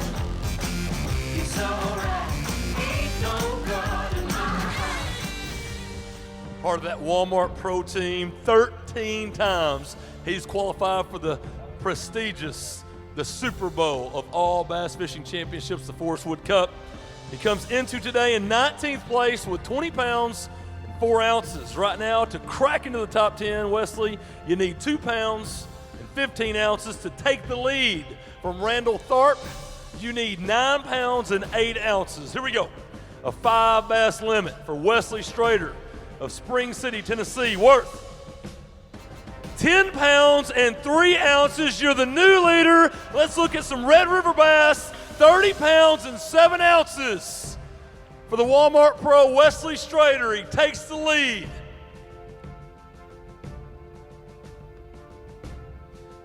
Part of that Walmart Pro team 13 times. He's qualified for the prestigious, the Super Bowl of all bass fishing championships, the Forrest Wood Cup. He comes into today in 19th place with 20 pounds and 4 ounces. Right now, to crack into the top 10, Wesley, you need 2 pounds and 15 ounces to take the lead. From Randall Tharp, you need 9 pounds and 8 ounces. Here we go. A 5 bass limit for Wesley Schrader of Spring City, Tennessee, worth 10 pounds and 3 ounces. You're the new leader. Let's look at some Red River bass. 30 pounds and 7 ounces. For the Walmart Pro, Wesley Schrader, he takes the lead.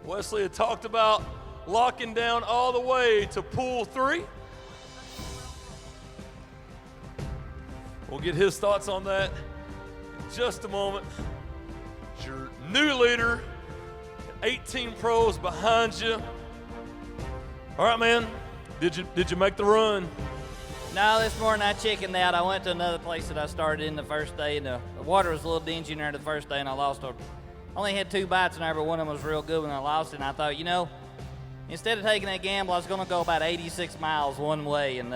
Wesley had talked about locking down all the way to pool 3. We'll get his thoughts on that in just a moment. Your new leader, 18 pros behind you. All right, man. Did you make the run? No, this morning I chickened out. I went to another place that I started in the first day, and the water was a little dingy in there the first day, and I lost it. Only had 2 bites in there, but one of them was real good when I lost it. And I thought, you know, instead of taking that gamble, I was going to go about 86 miles one way, and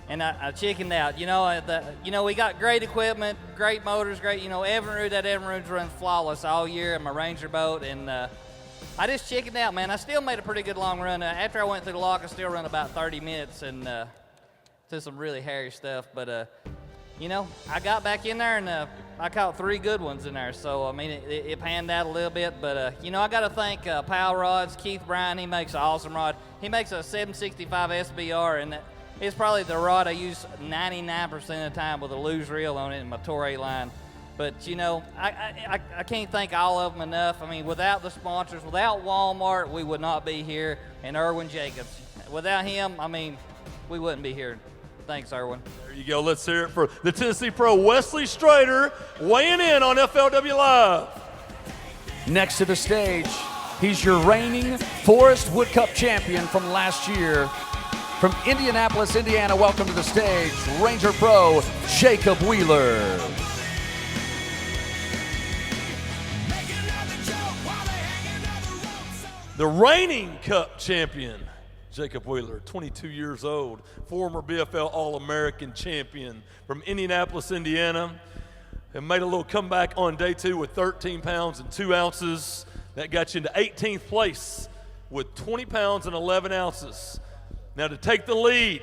and I chickened out. We got great equipment, great motors, great. Evinrude's run flawless all year in my Ranger boat, and I just chickened out, man. I still made a pretty good long run. After I went through the lock, I still run about 30 minutes and to some really hairy stuff. But, I got back in there and I caught 3 good ones in there. So, I mean, it panned out a little bit. But, I got to thank Pal Rods, Keith Bryan. He makes an awesome rod. He makes a 765 SBR, and it's probably the rod I use 99% of the time with a loose reel on it in my Torrey line. But, I can't thank all of them enough. I mean, without the sponsors, without Walmart, we would not be here. And Irwin Jacobs. Without him, I mean, we wouldn't be here. Thanks, Irwin. There you go. Let's hear it for the Tennessee Pro, Wesley Strader, weighing in on FLW Live. Next to the stage, he's your reigning Forrest Wood Cup champion from last year. From Indianapolis, Indiana, welcome to the stage, Ranger Pro, Jacob Wheeler. The reigning Cup champion, Jacob Wheeler, 22 years old, former BFL All-American champion from Indianapolis, Indiana, and made a little comeback on day 2 with 13 pounds and 2 ounces. That got you into 18th place with 20 pounds and 11 ounces. Now to take the lead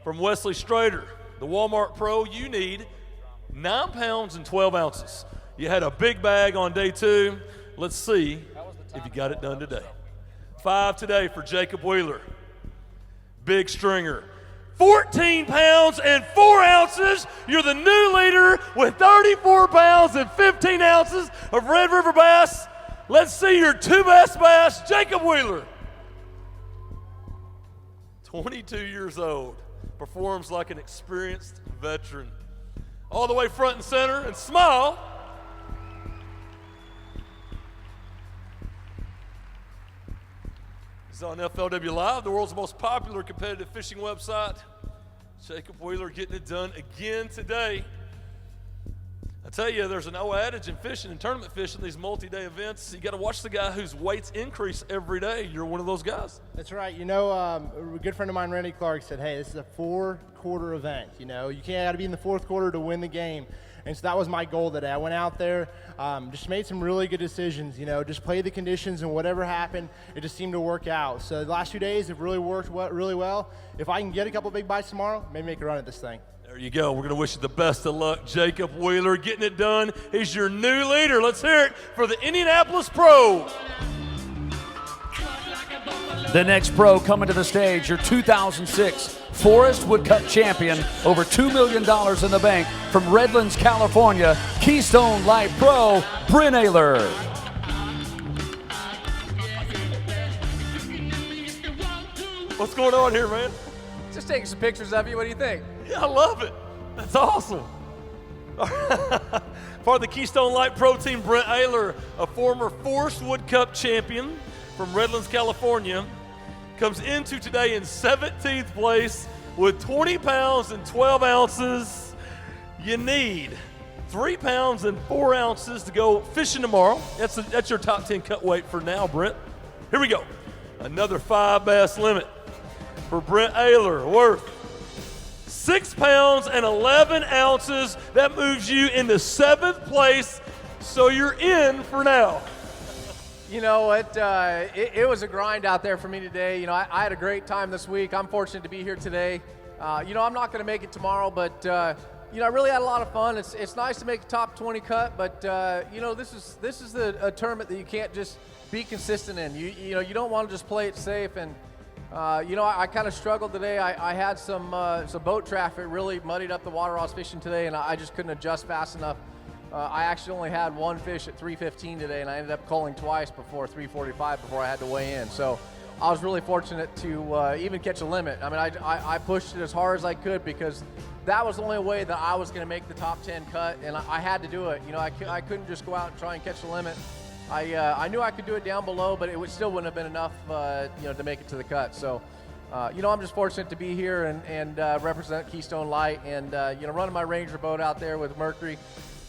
from Wesley Strader, the Walmart Pro, you need 9 pounds and 12 ounces. You had a big bag on day 2. Let's see if you got it done today. 5 today for Jacob Wheeler. Big stringer. 14 pounds and 4 ounces. You're the new leader with 34 pounds and 15 ounces of Red River bass. Let's see your 2 best bass, Jacob Wheeler. 22 years old. Performs like an experienced veteran. All the way front and center, and smile. He's on FLW Live, the world's most popular competitive fishing website. Jacob Wheeler getting it done again today. I tell you, there's an old adage in fishing and tournament fishing, these multi-day events. You got to watch the guy whose weights increase every day. You're one of those guys. That's right. A good friend of mine, Randy Clark, said, hey, this is a 4-quarter event. You got to be in the 4th quarter to win the game. And so that was my goal today. I went out there, just made some really good decisions, just played the conditions, and whatever happened, it just seemed to work out. So the last 2 days have really worked really well. If I can get a couple big bites tomorrow, maybe make a run at this thing. There you go. We're going to wish you the best of luck. Jacob Wheeler getting it done. He's your new leader. Let's hear it for the Indianapolis Pro. The next pro coming to the stage, your 2006 Forrest Wood Cup champion, over $2 million in the bank, from Redlands, California, Keystone Light Pro, Bryn Ayler. What's going on here, man? Just taking some pictures of you. What do you think? Yeah, I love it. That's awesome. Part of the Keystone Light Pro team, Brent Ayler, a former Forrest Wood Cup champion from Redlands, California, comes into today in 17th place with 20 pounds and 12 ounces. You need 3 pounds and 4 ounces to go fishing tomorrow. That's your top 10 cut weight for now, Brent. Here we go. Another 5 bass limit for Brent Ayler, worth 6 pounds and 11 ounces. That moves you into 7th place, so you're in for now. It was a grind out there for me today. I had a great time this week. I'm fortunate to be here today. I'm not going to make it tomorrow, but I really had a lot of fun. It's nice to make a top 20 cut, but this is a tournament that you can't just be consistent in. You don't want to just play it safe. And I kind of struggled today. I had some boat traffic really muddied up the water I was fishing today, and I just couldn't adjust fast enough. I actually only had 1 fish at 3:15 today, and I ended up culling twice before 3:45 before I had to weigh in. So I was really fortunate to even catch a limit. I mean, I pushed it as hard as I could because that was the only way that I was going to make the top 10 cut, and I had to do it. I couldn't just go out and try and catch a limit. I knew I could do it down below, but it still wouldn't have been enough, to make it to the cut. So, I'm just fortunate to be here and represent Keystone Light and, running my Ranger boat out there with Mercury.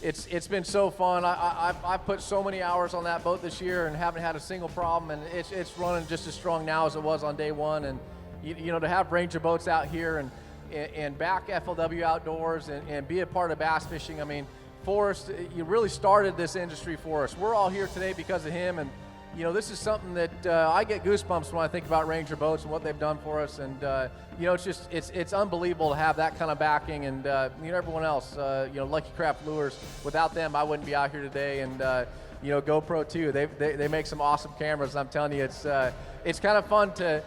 It's been so fun. I've put so many hours on that boat this year and haven't had a single problem, and it's running just as strong now as it was on day 1. And, to have Ranger boats out here, and and back FLW Outdoors and be a part of bass fishing. I mean, Forrest, you really started this industry for us. We're all here today because of him, and you know, this is something that I get goosebumps when I think about Ranger Boats and what they've done for us. And you know, it's unbelievable to have that kind of backing, and you know, everyone else, you know, Lucky Craft Lures. Without them, I wouldn't be out here today. And you know, GoPro too. They make some awesome cameras. And I'm telling you, it's kind of fun to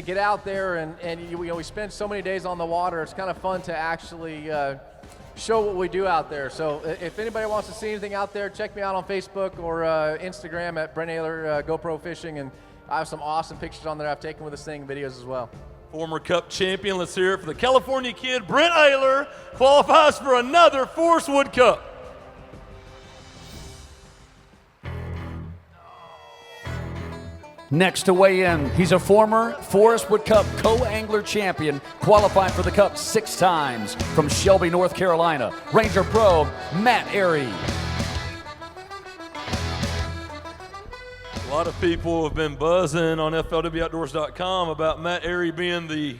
get out there, and you know, we spend so many days on the water. It's kind of fun to actually show what we do out there. So if anybody wants to see anything out there, check me out on Facebook or Instagram at Brent Ayler GoPro Fishing, and I have some awesome pictures on there I've taken with this thing, videos as well. Former Cup champion, let's hear it for the California kid. Brent Ayler qualifies for another Forrest Wood Cup. Next to weigh in, he's a former Forrest Wood Cup co-angler champion, qualified for the Cup 6 times from Shelby, North Carolina. Ranger Pro, Matt Airy. A lot of people have been buzzing on FLWOutdoors.com about Matt Airy being the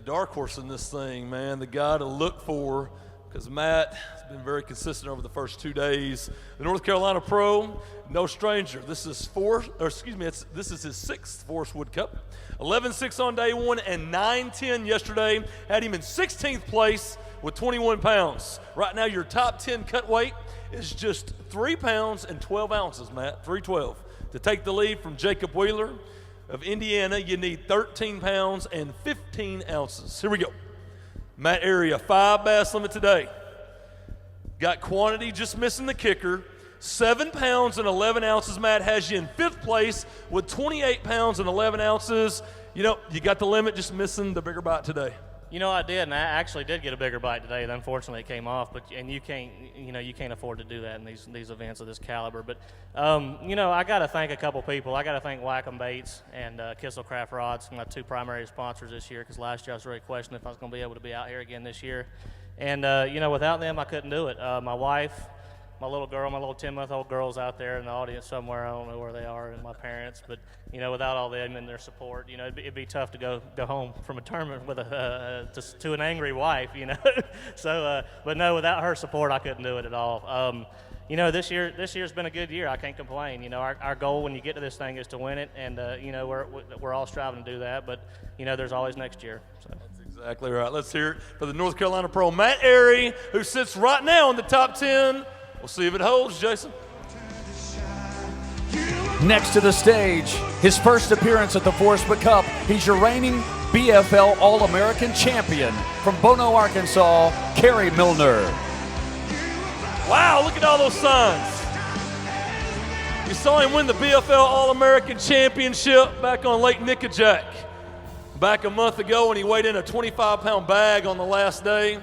dark horse in this thing, man, the guy to look for, because Matt has been very consistent over the first 2 days. The North Carolina Pro, no stranger. This is his 6th Forrest Wood Cup. 11-6 on day 1 and 9-10 yesterday. Had him in 16th place with 21 pounds. Right now, your top 10 cut weight is just 3 pounds and 12 ounces, Matt, 312. To take the lead from Jacob Wheeler of Indiana, you need 13 pounds and 15 ounces. Here we go. Matt Airy, a 5 bass limit today. Got quantity, just missing the kicker. 7 pounds and 11 ounces. Matt has you in 5th place with 28 pounds and 11 ounces. You know, you got the limit, just missing the bigger bite today. You know, I did, and I actually did get a bigger bite today. Unfortunately, it came off, and you can't afford to do that in these events of this caliber. But you know, I got to thank a couple people. I got to thank Wacom Baits and Kissel Craft Rods, my 2 primary sponsors this year. Because last year I was really questioning if I was going to be able to be out here again this year, and you know, without them I couldn't do it. My wife, my little girl, my little 10-month-old girl's out there in the audience somewhere. I don't know where they are, and my parents. But you know, without all them and their support, you know, it'd be tough to go home from a tournament with to an angry wife, you know. So, but no, without her support, I couldn't do it at all. You know, this year's been a good year. I can't complain. You know, our goal when you get to this thing is to win it, and you know, we're all striving to do that. But you know, there's always next year. So. That's exactly right. Let's hear it for the North Carolina Pro, Matt Airy, who sits right now in the top 10. We'll see if it holds, Jason. Next to the stage, his first appearance at the Forrest Wood Cup, he's your reigning BFL All-American champion from Bono, Arkansas, Kerry Milner. Wow, look at all those signs. You saw him win the BFL All-American Championship back on Lake Nickajack back a month ago when he weighed in a 25-pound bag on the last day.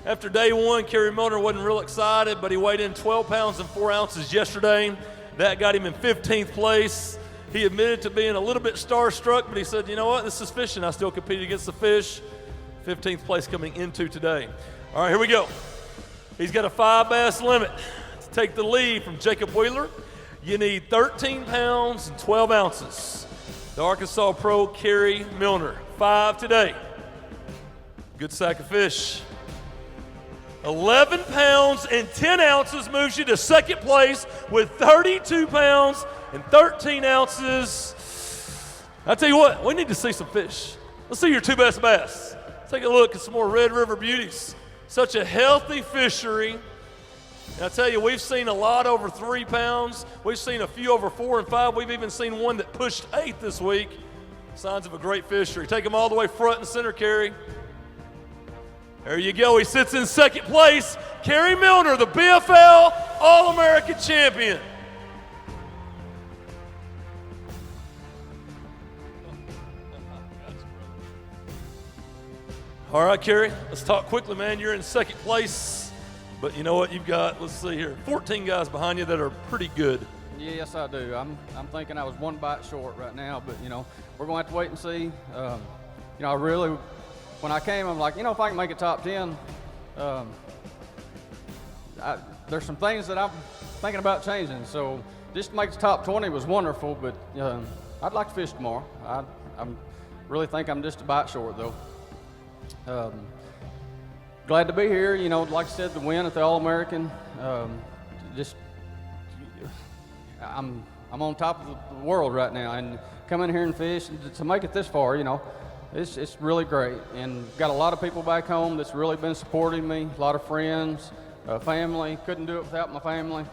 After day 1, Kerry Milner wasn't real excited, but he weighed in 12 pounds and 4 ounces yesterday. That got him in 15th place. He admitted to being a little bit starstruck, but he said, you know what, this is fishing. I still compete against the fish. 15th place coming into today. All right, here we go. He's got a 5 bass limit. To take the lead from Jacob Wheeler, you need 13 pounds and 12 ounces. The Arkansas Pro, Kerry Milner, 5 today. Good sack of fish. 11 pounds and 10 ounces moves you to 2nd place with 32 pounds and 13 ounces. I tell you what, we need to see some fish. Let's see your 2 best bass. Let's take a look at some more Red River beauties. Such a healthy fishery. And I tell you, we've seen a lot over 3 pounds. We've seen a few over 4 and 5. We've even seen one that pushed 8 this week. Signs of a great fishery. Take them all the way front and center, Kerry. There you go. He sits in 2nd place. Kerry Milner, the BFL All-American champion. All right, Kerry, let's talk quickly, man. You're in 2nd place, but you know what? You've got, let's see here, 14 guys behind you that are pretty good. Yeah, yes, I do. I'm thinking I was 1 bite short right now, but, you know, we're going to have to wait and see. You know, I really, when I came, I'm like, you know, if I can make it top 10, there's some things that I'm thinking about changing. So just to make the top 20 was wonderful, but I'd like to fish tomorrow. I really think I'm just a bite short, though. Glad to be here. You know, like I said, the win at the All-American. I'm on top of the world right now, and come in here and fish and to make it this far, you know, it's really great. And got a lot of people back home that's really been supporting me. A lot of friends, family. Couldn't do it without my family.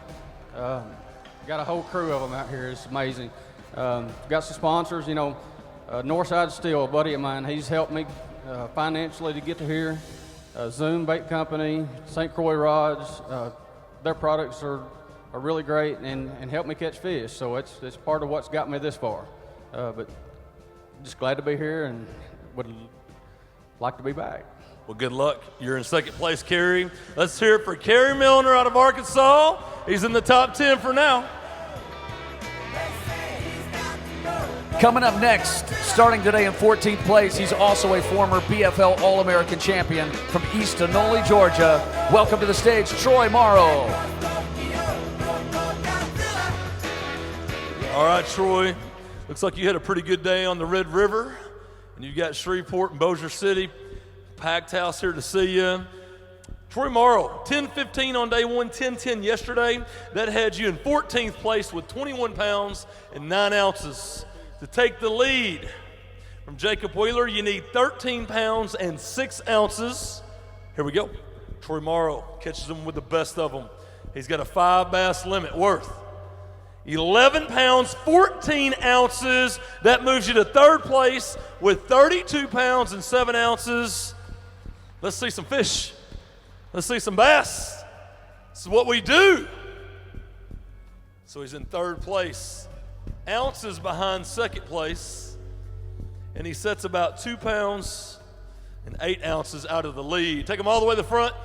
Got a whole crew of them out here. It's amazing. Got some sponsors, you know. Northside Steel, a buddy of mine, he's helped me financially to get to here. Zoom Bait Company, St. Croix Rods, their products are really great and help me catch fish. So it's part of what's got me this far. But just glad to be here and would like to be back. Well, good luck. You're in second place, Kerry. Let's hear it for Kerry Milner out of Arkansas. He's in the top 10 for now. Coming up next, starting today in 14th place, he's also a former BFL All-American champion from East Anole, Georgia. Welcome to the stage, Troy Morrow. All right, Troy. Looks like you had a pretty good day on the Red River, and you got Shreveport and Bossier City. Packed house here to see you. Troy Morrow, 10-15 on day one, 10-10 yesterday. That had you in 14th place with 21 pounds and 9 ounces. To take the lead from Jacob Wheeler, you need 13 pounds and 6 ounces. Here we go. Troy Morrow catches him with the best of them. He's got a 5 bass limit worth 11 pounds, 14 ounces. That moves you to third place with 32 pounds and 7 ounces. Let's see some fish. Let's see some bass. This is what we do. So he's in third place. Ounces behind second place, and he sets about 2 pounds and 8 ounces out of the lead. Take him all the way to the front.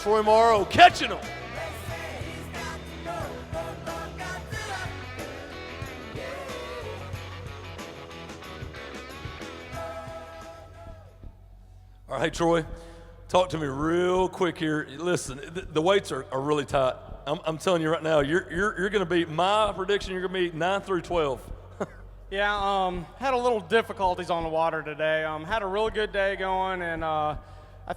Troy Morrow catching him. All right, Troy, talk to me real quick here. Listen, the weights are really tight. I'm telling you right now, you're going to be, my prediction, you're going to be 9 through 12. Yeah, had a little difficulties on the water today. Had a real good day going, and I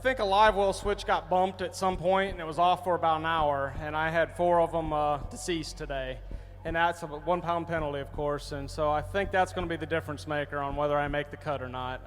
think a live well switch got bumped at some point, and it was off for about an hour, and I had 4 of them deceased today. And that's a 1 pound penalty, of course, and so I think that's going to be the difference maker on whether I make the cut or not.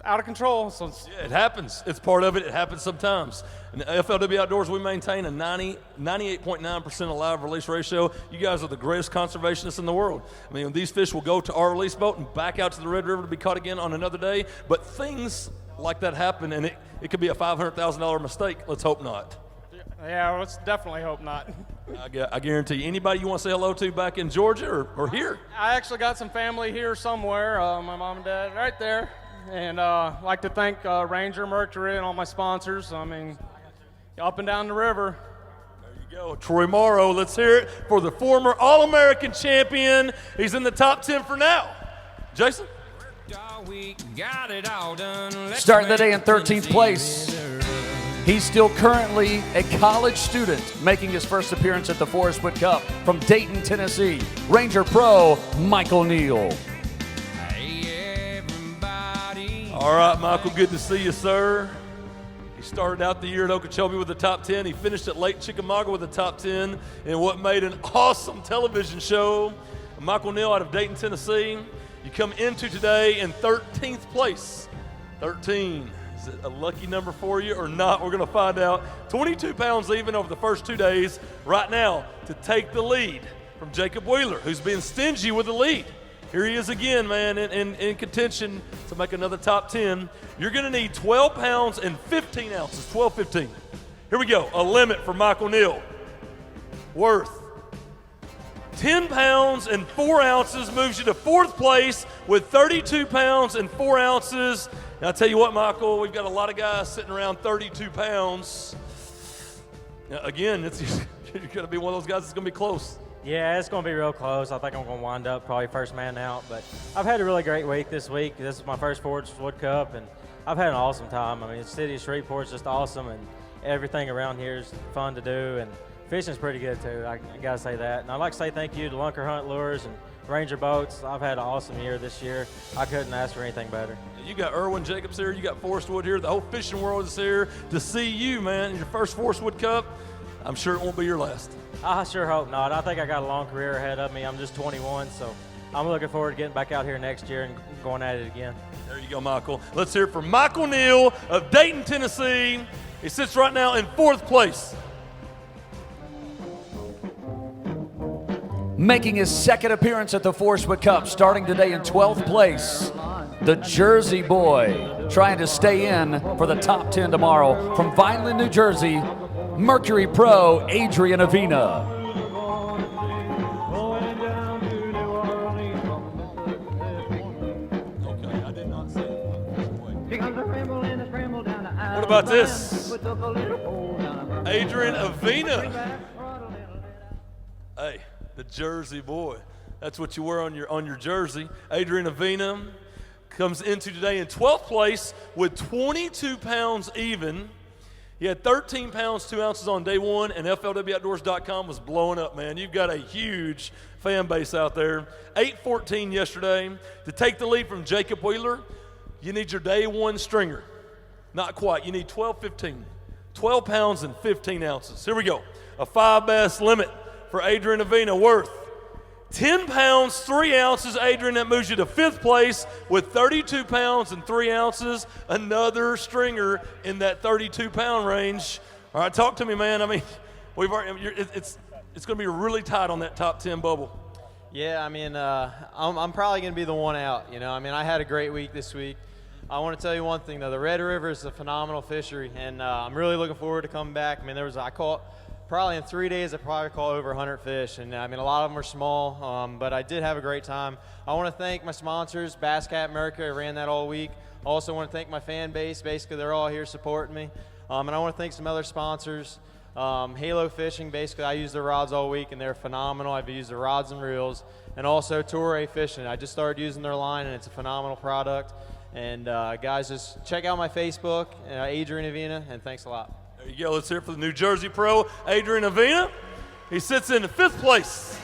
Out of control. So yeah, it happens. It's part of it. It happens sometimes. In the FLW Outdoors, we maintain a 98.9% alive release ratio. You guys are the greatest conservationists in the world. I mean, these fish will go to our release boat and back out to the Red River to be caught again on another day. But things like that happen, and it could be a $500,000 mistake. Let's hope not. Yeah, let's definitely hope not. I guarantee you, anybody you want to say hello to back in Georgia or here? I actually got some family here somewhere. My mom and dad right there. And I'd like to thank Ranger, Mercury, and all my sponsors. I mean, up and down the river. There you go. Troy Morrow, let's hear it for the former All-American champion. He's in the top 10 for now. Jason? Starting the day in 13th place, he's still currently a college student making his first appearance at the Forrest Wood Cup from Dayton, Tennessee. Ranger Pro, Michael Neal. All right, Michael, good to see you, sir. He started out the year at Okeechobee with the top 10. He finished at Lake Chickamauga with the top 10 in what made an awesome television show. Michael Neal out of Dayton, Tennessee. You come into today in 13th place. 13. Is it a lucky number for you or not? We're going to find out. 22 pounds even over the first 2 days. Right now, to take the lead from Jacob Wheeler, who's being stingy with the lead. Here he is again, man, in contention to make another top 10. You're going to need 12 pounds and 15 ounces, 12, 15. Here we go, a limit for Michael Neal. Worth 10 pounds and 4 ounces moves you to 4th place with 32 pounds and 4 ounces. Now, I'll tell you what, Michael, we've got a lot of guys sitting around 32 pounds. Now, again, you're going to be one of those guys that's going to be close. Yeah, it's going to be real close. I think I'm going to wind up probably first man out. But I've had a really great week this week. This is my first Forrest Wood Cup, and I've had an awesome time. I mean, the city of Shreveport is just awesome, and everything around here is fun to do, and fishing's pretty good too. I got to say that. And I'd like to say thank you to Lunker Hunt Lures and Ranger boats. I've had an awesome year this year. I couldn't ask for anything better. You got Irwin Jacobs here. You got Forrest Wood here. The whole fishing world is here to see you, man. Your first Forrest Wood Cup. I'm sure it won't be your last. I sure hope not. I think I got a long career ahead of me. I'm just 21, so I'm looking forward to getting back out here next year and going at it again. There you go, Michael. Let's hear it for Michael Neal of Dayton, Tennessee. He sits right now in 4th place. Making his second appearance at the Forrest Wood Cup, starting today in 12th place, the Jersey boy, trying to stay in for the top 10 tomorrow. From Vineland, New Jersey, Mercury Pro, Adrian Avina. What about this? Adrian Avina. Hey, the Jersey boy. That's what you wear on your jersey. Adrian Avina comes into today in 12th place with 22 pounds even. He had 13 pounds, 2 ounces on day one, and FLWOutdoors.com was blowing up, man. You've got a huge fan base out there. 8:14 yesterday. To take the lead from Jacob Wheeler, you need your day one stringer. Not quite. You need 12-15. 12 pounds and 15 ounces. Here we go. A 5 bass limit for Adrian Avina worth 10 pounds, 3 ounces. Adrian, that moves you to 5th place with 32 pounds and 3 ounces. Another stringer in that 32-pound range. All right, talk to me, man. I mean, it's going to be really tight on that top 10 bubble. Yeah, I mean, I'm probably going to be the one out. You know, I mean, I had a great week this week. I want to tell you one thing, though. The Red River is a phenomenal fishery, and I'm really looking forward to coming back. I mean, I caught probably in 3 days, I probably caught over 100 fish, and I mean, a lot of them were small, but I did have a great time. I want to thank my sponsors, Bass Cat Mercury. I ran that all week. I also want to thank my fan base. Basically, they're all here supporting me. And I want to thank some other sponsors. Halo Fishing, basically, I use their rods all week, and they're phenomenal. I've used their rods and reels. And also Touré Fishing. I just started using their line, and it's a phenomenal product. And guys, just check out my Facebook, Adrian Avina, and thanks a lot. There you go. Let's hear it for the New Jersey Pro, Adrian Avina. He sits in 5th place.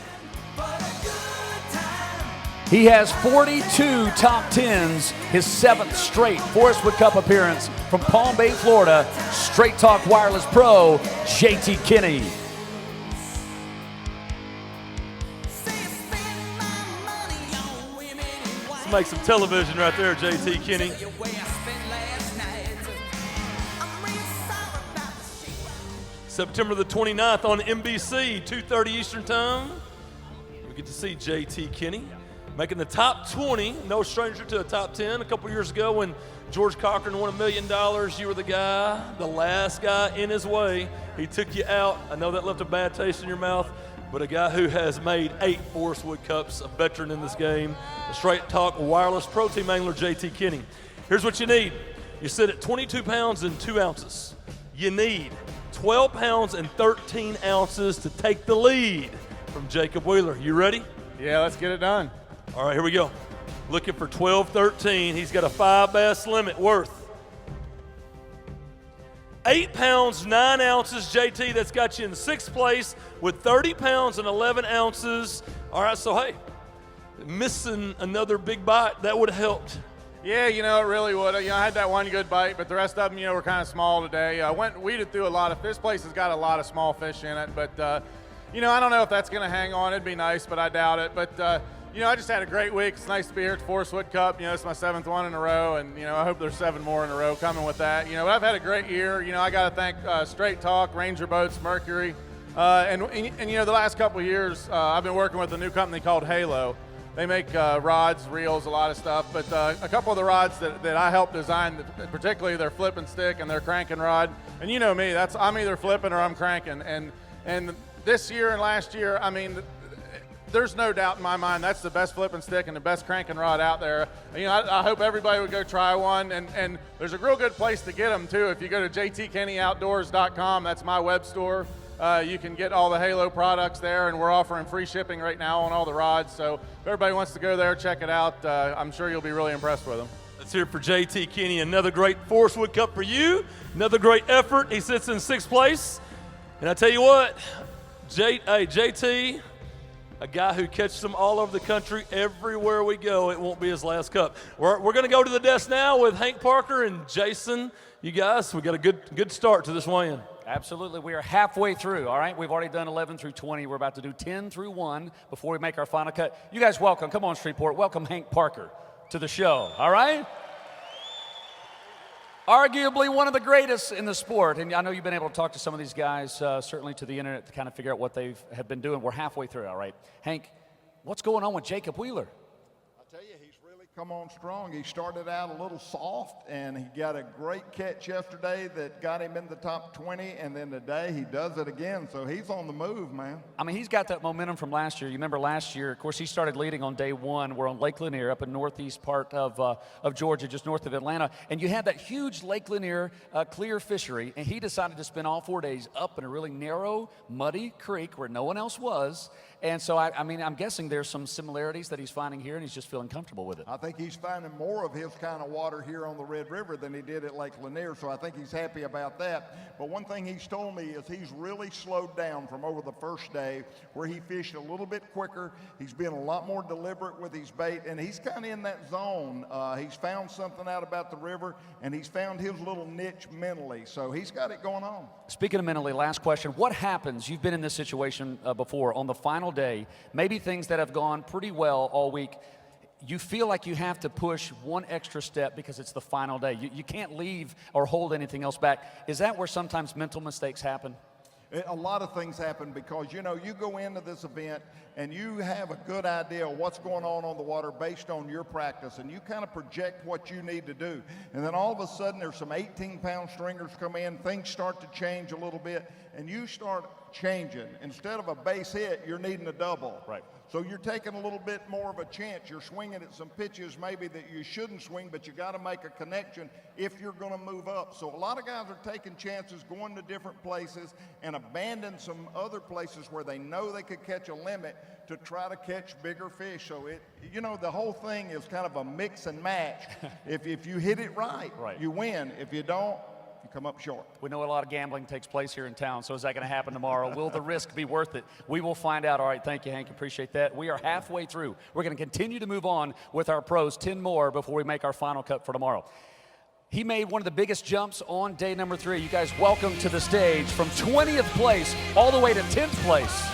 He has 42 top 10s, his 7th straight Forrest Wood Cup appearance from Palm Bay, Florida. Straight Talk Wireless Pro, JT Kinney. Let's make some television right there, JT Kinney. September the 29th on NBC, 2:30 Eastern Time. We get to see JT Kinney making the top 20, no stranger to a top 10. A couple years ago when George Cochran won $1 million, you were the guy, the last guy in his way. He took you out. I know that left a bad taste in your mouth, but a guy who has made 8 Forrest Wood Cups, a veteran in this game, a Straight Talk Wireless Pro Team angler, JT Kinney. Here's what you need. You sit at 22 pounds and 2 ounces. You need 12 pounds and 13 ounces to take the lead from Jacob Wheeler. You ready? Yeah, let's get it done. All right, here we go. Looking for 12-13. He's got a 5 bass limit worth 8 pounds, 9 ounces. JT, that's got you in 6th place with 30 pounds and 11 ounces. All right, so hey, missing another big bite, that would have helped. Yeah, you know, it really would. You know, I had that one good bite, but the rest of them, you know, were kind of small today. I went and weeded through a lot of fish. This place has got a lot of small fish in it, but, you know, I don't know if that's going to hang on. It'd be nice, but I doubt it. But, you know, I just had a great week. It's nice to be here at the Forrest Wood Cup. You know, it's my 7th one in a row, and, you know, I hope there's 7 more in a row coming with that. You know, but I've had a great year. You know, I got to thank Straight Talk, Ranger Boats, Mercury. And, you know, the last couple of years, I've been working with a new company called Halo. They make rods, reels, a lot of stuff, but a couple of the rods that I helped design, particularly their flipping stick and their cranking rod, and you know me, I'm either flipping or I'm cranking, and this year and last year, I mean, there's no doubt in my mind that's the best flipping stick and the best cranking rod out there. You know, I hope everybody would go try one, and there's a real good place to get them too. If you go to jtkenneyoutdoors.com, that's my web store. You can get all the Halo products there, and we're offering free shipping right now on all the rods. So if everybody wants to go there, check it out. I'm sure you'll be really impressed with them. Let's hear it for JT Kinney. Another great Forrest Wood Cup for you. Another great effort. He sits in 6th place. And I tell you what, JT, a guy who catches them all over the country. Everywhere we go, it won't be his last cup. We're going to go to the desk now with Hank Parker and Jason. You guys, we got a good start to this weigh-in. Absolutely. We are halfway through, all right? We've already done 11 through 20. We're about to do 10 through 1 before we make our final cut. You guys welcome. Come on, Shreveport. Welcome Hank Parker to the show, all right? Arguably one of the greatest in the sport. And I know you've been able to talk to some of these guys, certainly to the internet, to kind of figure out what they have been doing. We're halfway through, all right? Hank, what's going on with Jacob Wheeler? Tell you, he's really come on strong. He started out a little soft, and he got a great catch yesterday that got him in the top 20, and then today he does it again. So he's on the move, man. I mean, he's got that momentum from last year. You remember last year, of course, he started leading on day one. We're on Lake Lanier up in northeast part of Georgia, just north of Atlanta. And you had that huge Lake Lanier clear fishery, and he decided to spend all 4 days up in a really narrow, muddy creek where no one else was. And so, I mean, I'm guessing there's some similarities that he's finding here, and he's just feeling comfortable with it. I think he's finding more of his kind of water here on the Red River than he did at Lake Lanier, so I think he's happy about that. But one thing he's told me is he's really slowed down from over the first day where he fished a little bit quicker. He's been a lot more deliberate with his bait, and he's kind of in that zone. He's found something out about the river, and he's found his little niche mentally, so he's got it going on. Speaking of mentally, last question. What happens, you've been in this situation before, on the final day, maybe things that have gone pretty well all week, you feel like you have to push one extra step because it's the final day. You can't leave or hold anything else back. Is that where sometimes mental mistakes happen? A lot of things happen because, you know, you go into this event and you have a good idea of what's going on the water based on your practice, and you kind of project what you need to do. And then all of a sudden there's some 18-pound stringers come in, things start to change a little bit, and you start changing. Instead of a base hit, you're needing a double. Right. So you're taking a little bit more of a chance. You're swinging at some pitches maybe that you shouldn't swing, but you got to make a connection if you're going to move up. So a lot of guys are taking chances, going to different places, and abandon some other places where they know they could catch a limit to try to catch bigger fish. So it, you know, the whole thing is kind of a mix and match. If you hit it right, you win. If you don't, you come up short. We know a lot of gambling takes place here in town, so is that going to happen tomorrow? Will the risk be worth it? We will find out. All right, thank you, Hank. Appreciate that. We are halfway through. We're going to continue to move on with our pros, 10 more before we make our final cut for tomorrow. He made one of the biggest jumps on day number 3. You guys, welcome to the stage from 20th place all the way to 10th place.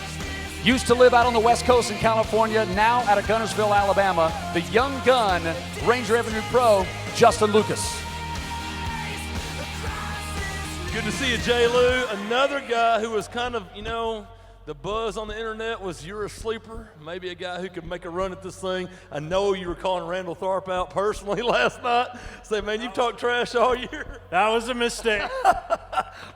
Used to live out on the West Coast in California, now out of Gunnersville, Alabama, the young gun, Ranger Avenue Pro, Justin Lucas. Good to see you, J. Lou. Another guy who was kind of, you know, the buzz on the internet was you're a sleeper. Maybe a guy who could make a run at this thing. I know you were calling Randall Tharp out personally last night. Say, man, you've talked trash all year. That was a mistake.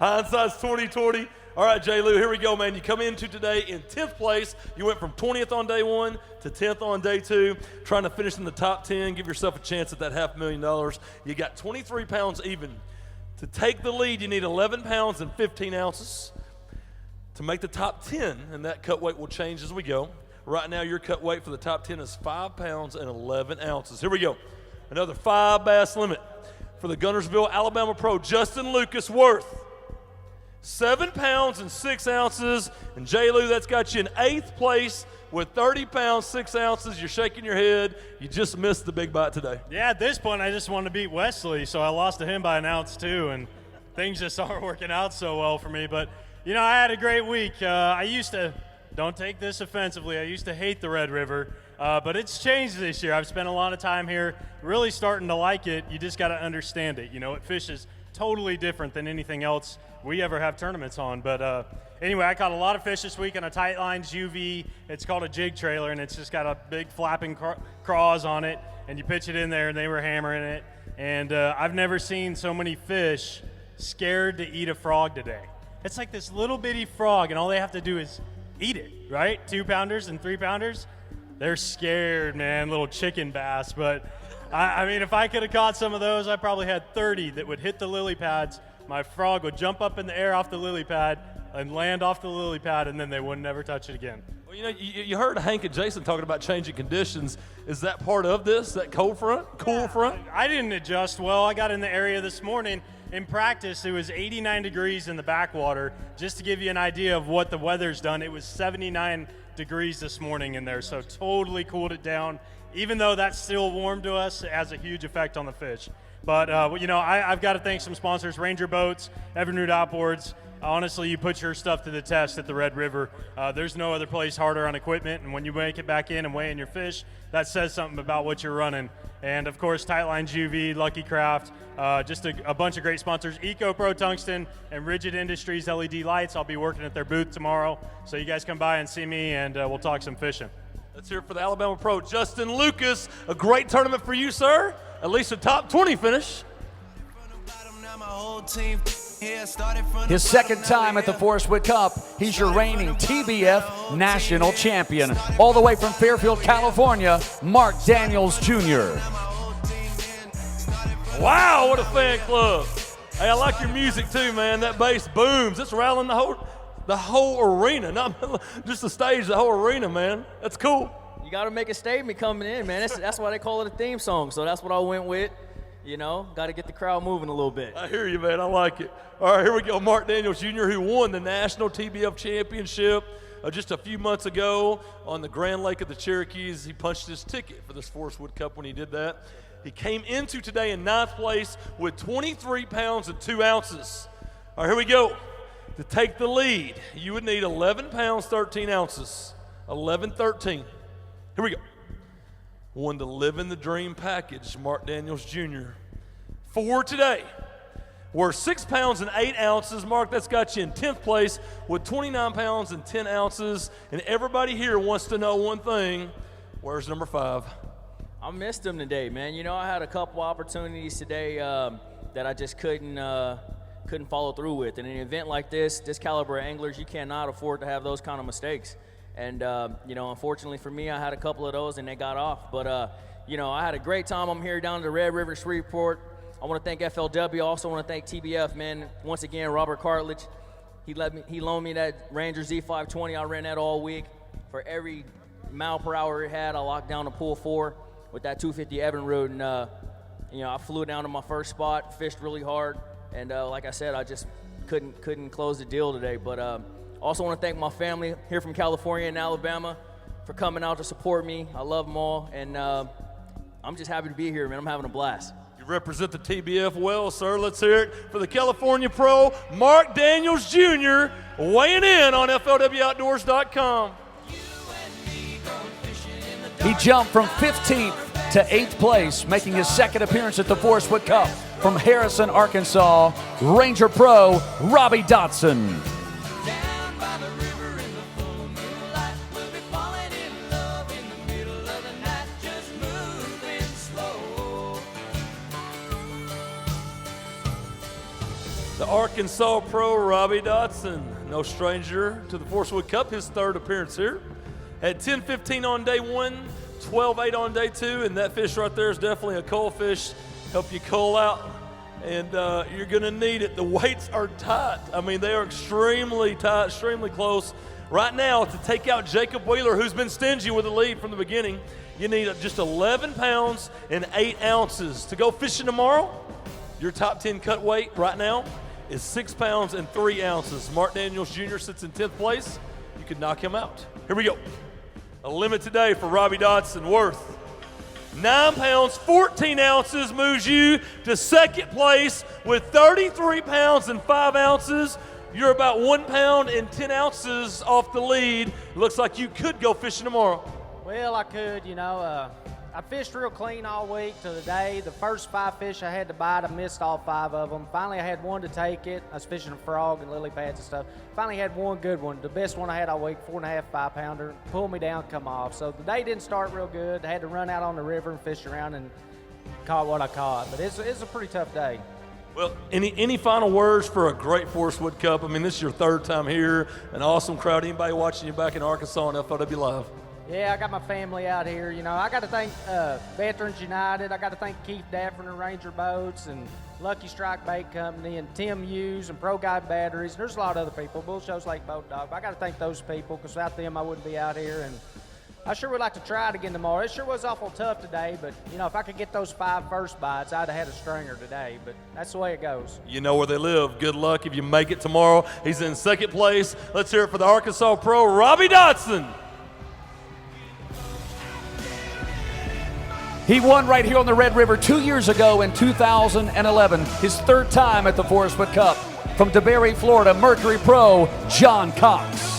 Hindsight's 20/20. All right, J. Lou, here we go, man. You come into today in 10th place. You went from 20th on day 1 to 10th on day 2, trying to finish in the top 10, give yourself a chance at that $500,000. You got 23 pounds even. To take the lead, you need 11 pounds and 15 ounces. To make the top 10, and that cut weight will change as we go. Right now, your cut weight for the top 10 is 5 pounds and 11 ounces. Here we go. Another 5 bass limit for the Gunnersville, Alabama Pro, Justin Lucas, worth 7 pounds and 6 ounces. And J. Lou, that's got you in 8th place with 30 pounds, 6 ounces. You're shaking your head. You just missed the big bite today. Yeah, at this point, I just wanted to beat Wesley, so I lost to him by an ounce too, and things just aren't working out so well for me. But, you know, I had a great week. I used to, don't take this offensively, I used to hate the Red River, but it's changed this year. I've spent a lot of time here, really starting to like it. You just got to understand it. You know, it fishes totally different than anything else we ever have tournaments on. But anyway, I caught a lot of fish this week on a tight lines UV. It's called a jig trailer, and it's just got a big flapping craws on it, and you pitch it in there, and they were hammering it. And I've never seen so many fish scared to eat a frog today. It's like this little bitty frog, and all they have to do is eat it, right? 2-pounders and 3-pounders. They're scared, man, little chicken bass. But I mean, if I could have caught some of those, I probably had 30 that would hit the lily pads. My frog would jump up in the air off the lily pad and land off the lily pad, and then they would never touch it again. Well, you know, you heard Hank and Jason talking about changing conditions. Is that part of this, that cold front, cool front? I didn't adjust well. I got in the area this morning, in practice, it was 89 degrees in the backwater. Just to give you an idea of what the weather's done, it was 79 degrees this morning in there, so totally cooled it down. Even though that's still warm to us, it has a huge effect on the fish. But, I've got to thank some sponsors, Ranger Boats, Evinrude Outboards. Honestly, you put your stuff to the test at the Red River. There's no other place harder on equipment, and when you make it back in and weigh in your fish, that says something about what you're running. And, of course, Tightline UV, Lucky Craft, just a bunch of great sponsors, Eco Pro Tungsten and Rigid Industries LED Lights. I'll be working at their booth tomorrow, so you guys come by and see me, and we'll talk some fishing. Let's hear it for the Alabama Pro, Justin Lucas. A great tournament for you, sir. At least a top 20 finish. His second time at the Forrest Wood Cup. He's your reigning TBF national champion. All the way from Fairfield, California, Mark Daniels Jr. Wow, what a fan club. Hey, I like your music too, man. That bass booms. It's rattling the whole arena, not just the stage, the whole arena, man. That's cool. You got to make a statement coming in, man. That's why they call it a theme song, so that's what I went with. Got to get the crowd moving a little bit. I hear you, man. I like it. All right, here we go. Mark Daniels Jr., who won the National TBF Championship just a few months ago on the Grand Lake of the Cherokees. He punched his ticket for this Forrest Wood Cup when he did that. He came into today in 9th place with 23 pounds and 2 ounces. All right, here we go. To take the lead, you would need 11 pounds, 13 ounces. 11-13. Here we go. Won the Living the Dream package, Mark Daniels Jr. For today, we're 6 pounds and 8 ounces. Mark, that's got you in 10th place with 29 pounds and 10 ounces. And everybody here wants to know one thing. Where's number 5? I missed him today, man. I had a couple opportunities today that I just couldn't follow through with. And in an event like this caliber of anglers, you cannot afford to have those kind of mistakes. And, unfortunately for me, I had a couple of those and they got off. But, I had a great time. I'm here down at the Red River, Shreveport. I want to thank FLW. I also want to thank TBF, man. Once again, Robert Cartledge. He loaned me that Ranger Z520. I ran that all week. For every mile per hour it had, I locked down the pool 4 with that 250 Evinrude. And, I flew down to my first spot, fished really hard. And like I said, I just couldn't close the deal today. But also want to thank my family here from California and Alabama for coming out to support me. I love them all, and I'm just happy to be here, man. I'm having a blast. You represent the TBF well, sir. Let's hear it for the California Pro, Mark Daniels Jr., weighing in on FLWOutdoors.com. He jumped from 15th to 8th place, making his second appearance at the Forrest Wood Cup. From Harrison, Arkansas, Ranger Pro, Robbie Dotson. The Arkansas Pro, Robbie Dotson, no stranger to the Forrest Wood Cup, his third appearance here. Had 10-15 on day 1, 12-8 on day 2, and that fish right there is definitely a cull fish. Help you cull out, and you're gonna need it. The weights are tight. I mean, they are extremely tight, extremely close. Right now, to take out Jacob Wheeler, who's been stingy with the lead from the beginning, you need just 11 pounds and 8 ounces. To go fishing tomorrow, your top 10 cut weight right now is 6 pounds and 3 ounces. Mark Daniels Jr. sits in 10th place. You could knock him out. Here we go. A limit today for Robbie Dotson worth 9 pounds, 14 ounces, moves you to second place with 33 pounds and 5 ounces. You're about 1 pound and 10 ounces off the lead. Looks like you could go fishing tomorrow. Well, I could, I fished real clean all week to the day. The first 5 fish I had to bite, I missed all 5 of them. Finally, I had one to take it. I was fishing a frog and lily pads and stuff. Finally had one good one. The best one I had all week, 4.5, 5-pounder. Pulled me down, come off. So the day didn't start real good. I had to run out on the river and fish around and caught what I caught. But it's a pretty tough day. Well, any final words for a great Forrest Wood Cup? I mean, this is your 3rd time here, an awesome crowd. Anybody watching you back in Arkansas on FLW Live? Yeah, I got my family out here. I got to thank Veterans United. I got to thank Keith Daffern and Ranger Boats and Lucky Strike Bait Company and Tim Hughes and Pro Guide Batteries. And there's a lot of other people. Bull Shows Lake Boat Dog. But I got to thank those people because without them I wouldn't be out here. And I sure would like to try it again tomorrow. It sure was awful tough today, but, you know, if I could get those 5 first bites, I'd have had a stringer today, but that's the way it goes. You know where they live. Good luck if you make it tomorrow. He's in second place. Let's hear it for the Arkansas Pro, Robbie Dodson. He won right here on the Red River 2 years ago in 2011, his 3rd time at the Forrest Wood Cup. From DeBerry, Florida, Mercury Pro, John Cox.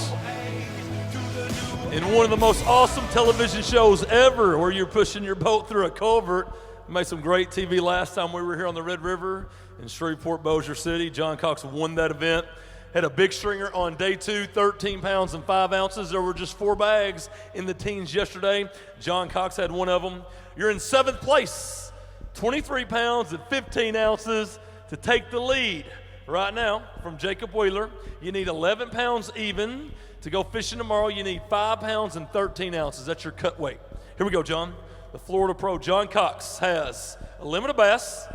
In one of the most awesome television shows ever, where you're pushing your boat through a culvert. We made some great TV last time we were here on the Red River in Shreveport, Bossier City. John Cox won that event. Had a big stringer on day 2, 13 pounds and 5 ounces. There were just 4 bags in the teens yesterday. John Cox had one of them. You're in 7th place, 23 pounds and 15 ounces to take the lead. Right now, from Jacob Wheeler, you need 11 pounds even. To go fishing tomorrow, you need 5 pounds and 13 ounces. That's your cut weight. Here we go, John. The Florida Pro, John Cox, has a limit of bass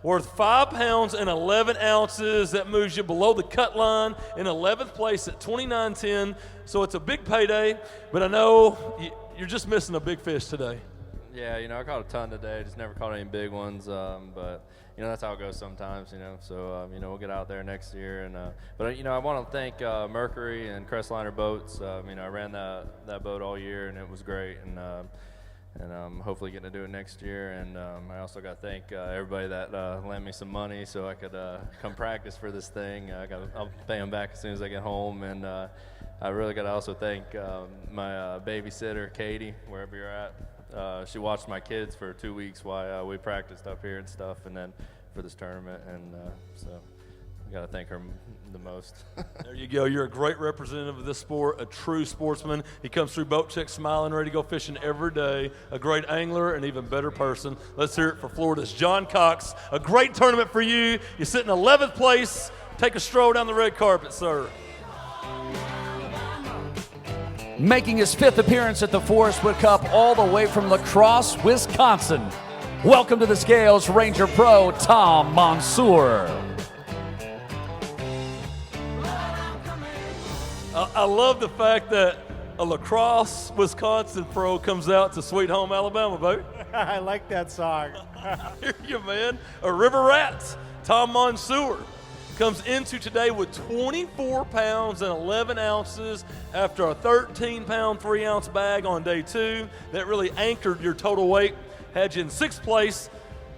worth 5 pounds and 11 ounces. That moves you below the cut line in 11th place at $29.10. So it's a big payday, but I know you're just missing a big fish today. Yeah, you know, I caught a ton today. Just never caught any big ones, but you know, that's how it goes sometimes, you know. So, you know, we'll get out there next year. And but, you know, I want to thank Mercury and Crestliner Boats. You know, I ran that boat all year, and it was great. And I'm hopefully getting to do it next year. And I also got to thank everybody that lent me some money so I could come practice for this thing. I'll pay them back as soon as I get home. And I really got to also thank my babysitter, Katie, wherever you're at. She watched my kids for 2 weeks while we practiced up here and stuff, and then for this tournament, and so I got to thank her the most. There you go. You're a great representative of this sport, a true sportsman. He comes through Boat Check smiling, ready to go fishing every day, a great angler, an even better person. Let's hear it for Florida's John Cox. A great tournament for you. You sit in 11th place. Take a stroll down the red carpet, sir. Making his 5th appearance at the Forrest Wood Cup all the way from La Crosse, Wisconsin. Welcome to the scales, Ranger Pro, Tom Mansour. I love the fact that a La Crosse, Wisconsin pro comes out to Sweet Home Alabama, baby. I like that song. Here you, man. A river rat, Tom Mansour, comes into today with 24 pounds and 11 ounces after a 13-pound, 3-ounce bag on day 2. That really anchored your total weight, had you in 6th place.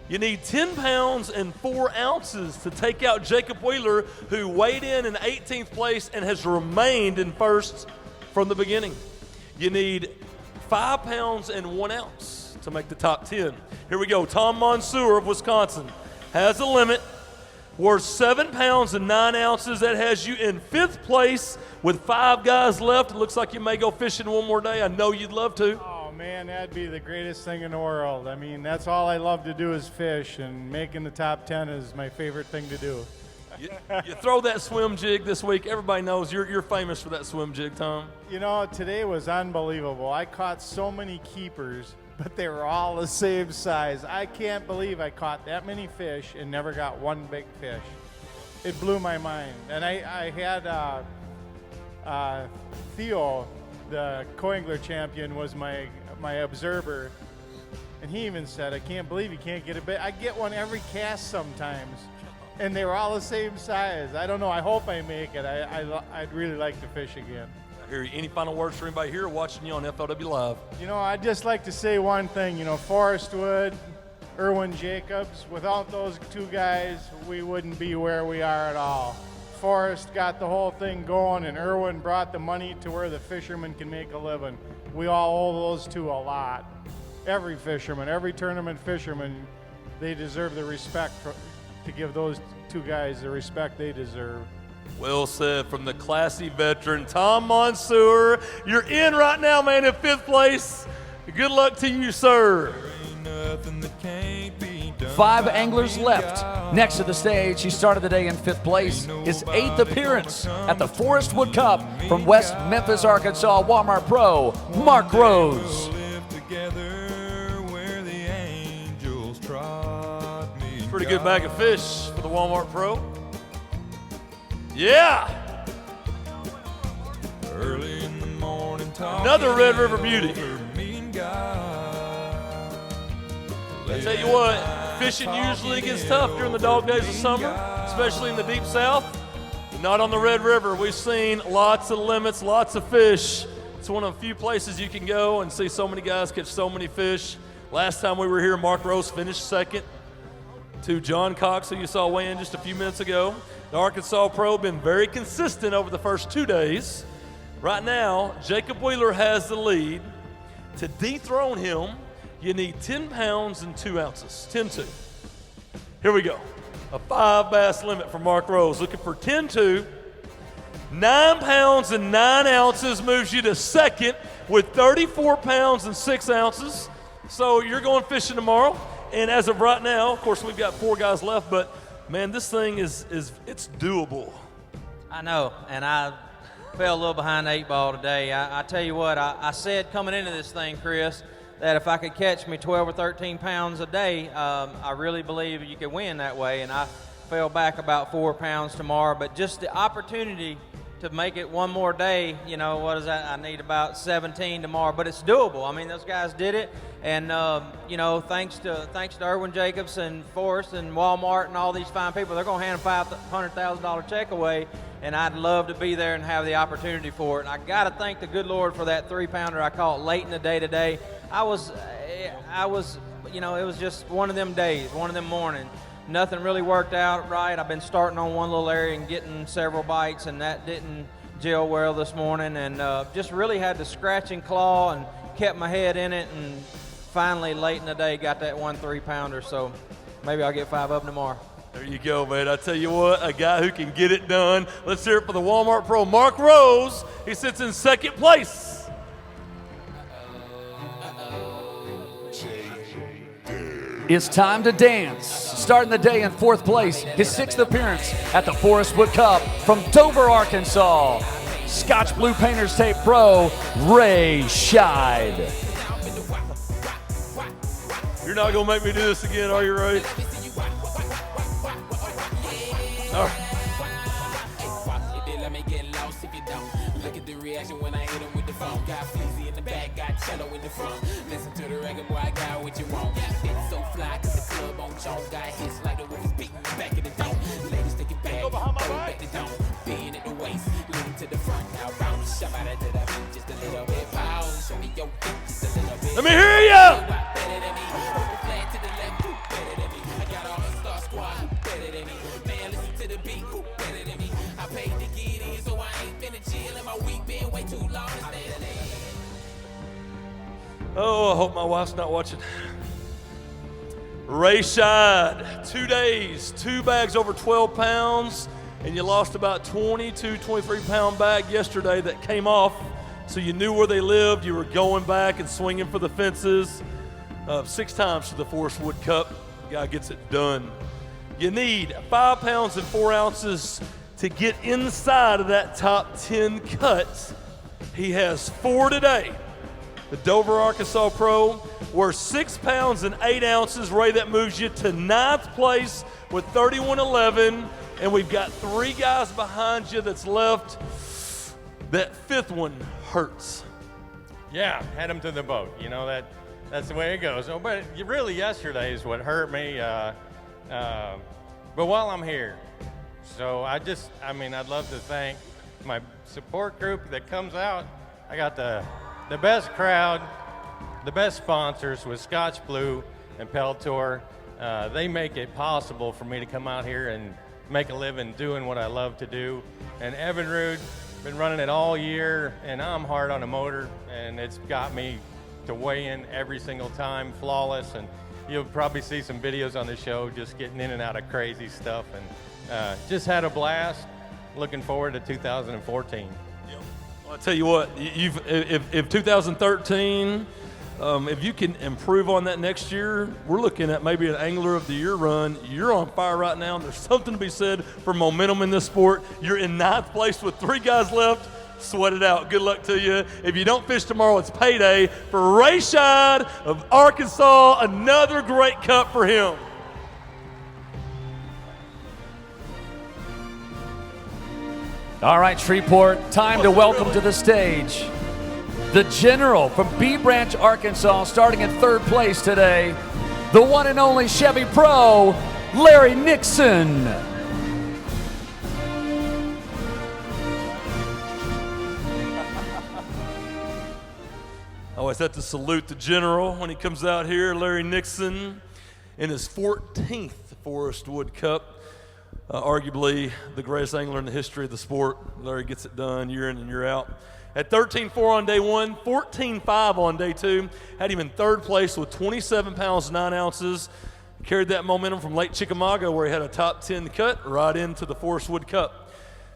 You need 10 pounds and 4 ounces to take out Jacob Wheeler, who weighed in 18th place and has remained in 1st from the beginning. You need 5 pounds and 1 ounce to make the top 10. Here we go. Tom Mansour of Wisconsin has a limit worth 7 pounds and 9 ounces. That has you in 5th place with 5 guys left. It looks like you may go fishing one more day. I know you'd love to. Oh, man, that'd be the greatest thing in the world. I mean, that's all I love to do is fish, and making the top 10 is my favorite thing to do. You throw that swim jig this week. Everybody knows you're famous for that swim jig, Tom. You know, today was unbelievable. I caught so many keepers, but they were all the same size. I can't believe I caught that many fish and never got one big fish. It blew my mind. And I had Theo, the co-angler champion, was my observer, and he even said, I can't believe you can't get a bit. I get one every cast sometimes, and they were all the same size. I don't know. I hope I make it. I'd really like to fish again. Any final words for anybody here watching you on FLW Live? You know, I'd just like to say one thing. You know, Forrest Wood, Irwin Jacobs, without those 2 guys, we wouldn't be where we are at all. Forrest got the whole thing going, and Irwin brought the money to where the fishermen can make a living. We all owe those 2 a lot. Every fisherman, every tournament fisherman, they deserve the respect to give those 2 guys the respect they deserve. Well said from the classy veteran, Tom Mansour. You're in right now, man, in 5th place. Good luck to you, sir. 5 anglers left. Next to the stage, he started the day in 5th place. His 8th appearance at the Forrest Wood Cup from West Memphis, Arkansas, Walmart Pro, Mark Rose. Pretty good bag of fish for the Walmart Pro. Yeah! Early in the morning, another Red River beauty. I tell you what, fishing usually gets tough during the dog days of summer, especially in the deep south. But not on the Red River. We've seen lots of limits, lots of fish. It's one of the few places you can go and see so many guys catch so many fish. Last time we were here, Mark Rose finished second to John Cox, who you saw weigh in just a few minutes ago. The Arkansas Pro been very consistent over the first 2 days. Right now, Jacob Wheeler has the lead. To dethrone him, you need 10 pounds and 2 ounces, 10-2. Here we go. A 5 bass limit for Mark Rose. Looking for 10-2. 9 pounds and 9 ounces moves you to second with 34 pounds and 6 ounces. So you're going fishing tomorrow. And as of right now, of course, we've got 4 guys left, but man, this thing it's doable. I know, and I fell a little behind the 8 ball today. I tell you what, I said coming into this thing, Chris, that if I could catch me 12 or 13 pounds a day, I really believe you could win that way. And I fell back about 4 pounds tomorrow, but just the opportunity to make it one more day, you know, what is that? I need about 17 tomorrow, but it's doable. I mean, those guys did it, and you know, thanks to Erwin Jacobs and Forrest and Walmart and all these fine people, they're going to hand a $500,000 check away, and I'd love to be there and have the opportunity for it. And I got to thank the good Lord for that 3-pounder I caught late in the day today. I was, you know, it was just one of them days, one of them mornings. Nothing really worked out right. I've been starting on one little area and getting several bites, and that didn't gel well this morning. And just really had to scratch and claw and kept my head in it. And finally, late in the day, got that 1 3-pounder. So maybe I'll get 5 of them tomorrow. There you go, man. I tell you what, a guy who can get it done. Let's hear it for the Walmart Pro, Mark Rose. He sits in second place. It's time to dance. Starting the day in 4th place, his 6th appearance at the Forrest Wood Cup from Dover, Arkansas. Scotch Blue Painter's Tape Pro, Ray Scheid. You're not going to make me do this again, are you, Ray? All right. Look at the reaction when I hit him with the phone. Got Fleazy in the back, got cello in the front. Listen to the record, boy, I got what you want. It's so fly, cause the club on Jones. Got hits like the wolf is beating back in the dome. Ladies take it back, throw back the dome. Being at the waist, leaning to the front. Now round the shop out to the beat, just a little bit. Pause, show me your feet, just a little bit. Let me hear ya! Better than me. Flat to the left, who better than me? I got all the star squad, who better than me? Man, listen to the beat, who better than me? I paid to get in, so I ain't finna chill. And my week been way too long to stand in. Oh, I hope my wife's not watching. Ray Scheid, 2 days, 2 bags over 12 pounds, and you lost about 22, 23-pound bag yesterday that came off, so you knew where they lived. You were going back and swinging for the fences 6 times to the Forrest Wood Cup. The guy gets it done. You need 5 pounds and 4 ounces to get inside of that top 10 cut. He has 4 today. The Dover, Arkansas Pro, worth 6 pounds and 8 ounces. Ray, that moves you to 9th place with 31.11. And we've got 3 guys behind you that's left. That 5th one hurts. Yeah, head him to the boat. You know, that's the way it goes. Oh, but really yesterday is what hurt me. But while I'm here, so I'd love to thank my support group that comes out. I got the best crowd, the best sponsors with Scotch Blue and Peltor. They make it possible for me to come out here and make a living doing what I love to do. And Evinrude, been running it all year, and I'm hard on the motor, and it's got me to weigh in every single time, flawless. And you'll probably see some videos on the show just getting in and out of crazy stuff, and just had a blast. Looking forward to 2014. I'll tell you what, if 2013, if you can improve on that next year, we're looking at maybe an Angler of the Year run. You're on fire right now, and there's something to be said for momentum in this sport. You're in 9th place with 3 guys left. Sweat it out. Good luck to you. If you don't fish tomorrow, it's payday for Ray Scheid of Arkansas. Another great cup for him. All right, Shreveport, time to welcome to the stage the General from B Branch, Arkansas, starting in 3rd place today, the one and only Chevy Pro, Larry Nixon. I always have to salute the general when he comes out here, Larry Nixon, in his 14th Forrest Wood Cup. Arguably the greatest angler in the history of the sport. Larry gets it done year in and year out. At 13-4 on day one, 14-5 on day two. Had him in third place with 27 pounds, 9 ounces. Carried that momentum from Lake Chickamauga, where he had a top 10 cut, right into the Forrest Wood Cup.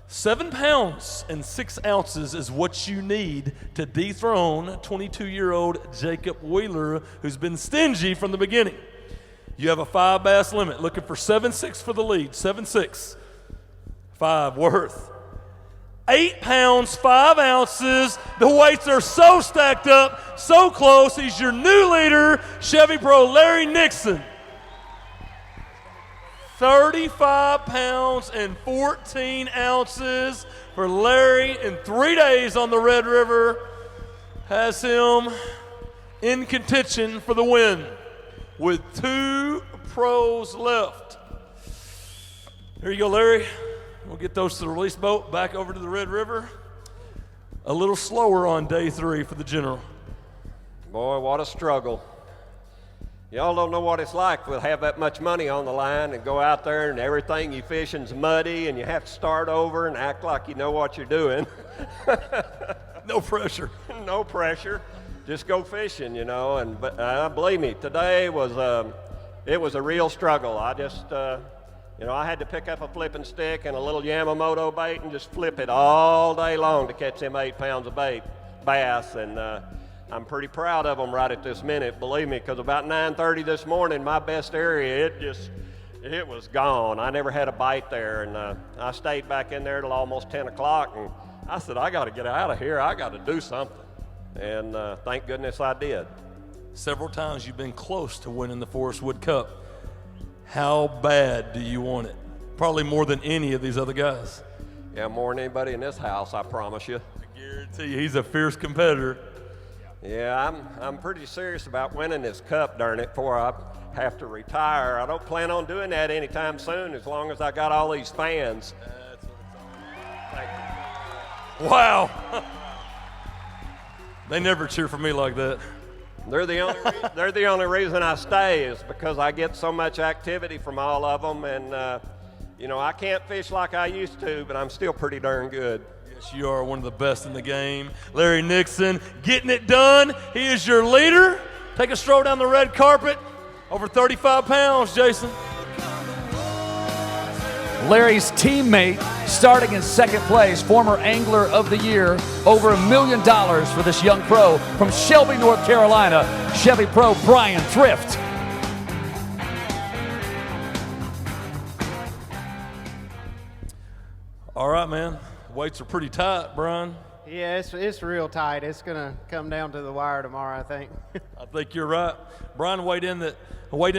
7 pounds and 6 ounces is what you need to dethrone 22-year-old Jacob Wheeler, who's been stingy from the beginning. You have a 5 bass limit, looking for 7-6 for the lead. 7-6. 5 worth 8 pounds, 5 ounces. The weights are so stacked up, so close. He's your new leader, Chevy Pro Larry Nixon. 35 pounds and 14 ounces for Larry in 3 days on the Red River. Has him in contention for the win with 2 pros left. There you go, Larry. We'll get those to the release boat, back over to the Red River. A little slower on day 3 for the general. Boy, what a struggle. Y'all don't know what it's like to have that much money on the line and go out there and everything you fishing's muddy and you have to start over and act like you know what you're doing. No pressure. No pressure. Just go fishing, you know. But believe me, today was it was a real struggle. I just, you know, I had to pick up a flipping stick and a little Yamamoto bait and just flip it all day long to catch them 8 pounds of bass. And I'm pretty proud of them right at this minute, believe me, because about 9:30 this morning, my best area, it was gone. I never had a bite there, and I stayed back in there till almost 10 o'clock, and I said, I got to get out of here. I got to do something, and thank goodness I did. Several times you've been close to winning the Forrest Wood Cup. How bad do you want it? Probably more than any of these other guys. Yeah, more than anybody in this house, I promise you. I guarantee you, he's a fierce competitor. Yeah, I'm pretty serious about winning this cup, darn it, before I have to retire. I don't plan on doing that anytime soon as long as I got all these fans. That's what it's all. Thank you. Wow. They never cheer for me like that. They're the only reason I stay is because I get so much activity from all of them, and you know, I can't fish like I used to, but I'm still pretty darn good. Yes, you are one of the best in the game. Larry Nixon getting it done. He is your leader. Take a stroll down the red carpet. Over 35 pounds, Jason. Larry's teammate starting in second place, former Angler of the Year, over $1 million for this young pro from Shelby, North Carolina, Chevy Pro Brian Thrift. All right, man. Weights are pretty tight, Brian. Yeah, it's real tight. It's going to come down to the wire tomorrow, I think. I think you're right. Brian weighed in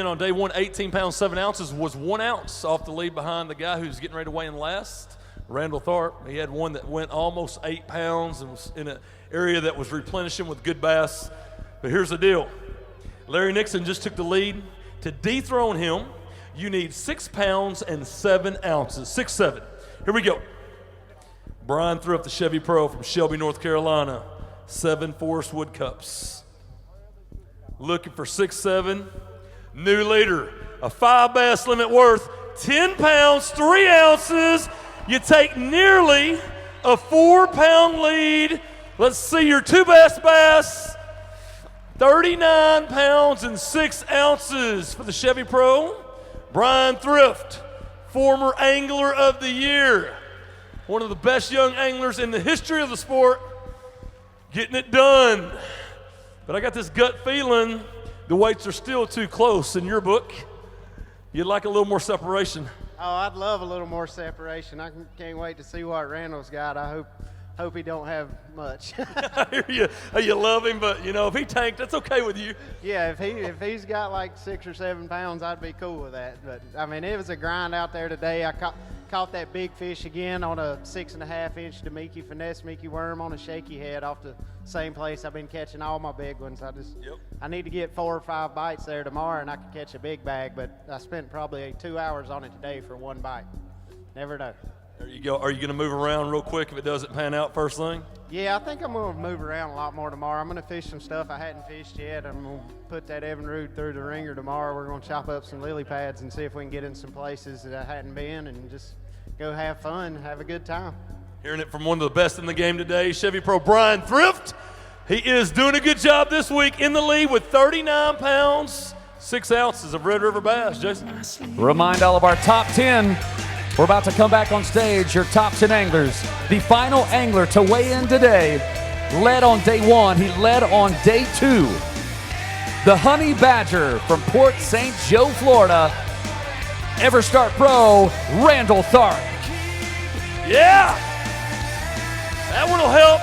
on day one, 18 pounds, 7 ounces, was 1 ounce off the lead behind the guy who's getting ready to weigh in last, Randall Tharp. He had one that went almost 8 pounds and was in an area that was replenishing with good bass. But here's the deal. Larry Nixon just took the lead. To dethrone him, you need 6 pounds and 7 ounces. 6-7. Here we go. Brian Thrift, the Chevy Pro from Shelby, North Carolina. 7 Forrest Wood Cups. Looking for 6-7. New leader. A 5 bass limit worth 10 pounds, 3 ounces. You take nearly a 4-pound lead. Let's see your 2 best bass. 39 pounds and 6 ounces for the Chevy Pro. Brian Thrift, former Angler of the Year. One of the best young anglers in the history of the sport, getting it done. But I got this gut feeling the weights are still too close in your book. You'd like a little more separation. Oh, I'd love a little more separation. I can't wait to see what Randall's got. I hope he don't have much. I hear you. You love him, but you know, if he tanked, that's okay with you. Yeah, if he's got like 6 or 7 pounds, I'd be cool with that. But I mean, it was a grind out there today. caught that big fish again on a 6.5-inch Damiki finesse Mickey worm on a shaky head off the same place I've been catching all my big ones. I need to get 4 or 5 bites there tomorrow and I can catch a big bag, but I spent probably 2 hours on it today for 1 bite. Never know. There you go. Are you going to move around real quick if it doesn't pan out first thing? Yeah, I think I'm going to move around a lot more tomorrow. I'm going to fish some stuff I hadn't fished yet. I'm going to put that Evinrude through the ringer tomorrow. We're going to chop up some lily pads and see if we can get in some places that I hadn't been and just go have fun, have a good time. Hearing it from one of the best in the game today, Chevy Pro Brian Thrift. He is doing a good job this week in the lead with 39 pounds, 6 ounces of Red River bass. Jason? Remind all of our top 10. We're about to come back on stage, your top 10 anglers. The final angler to weigh in today led on day 1. He led on day 2. The Honey Badger from Port St. Joe, Florida, EverStart Pro, Randall Tharp. Yeah! That one will help.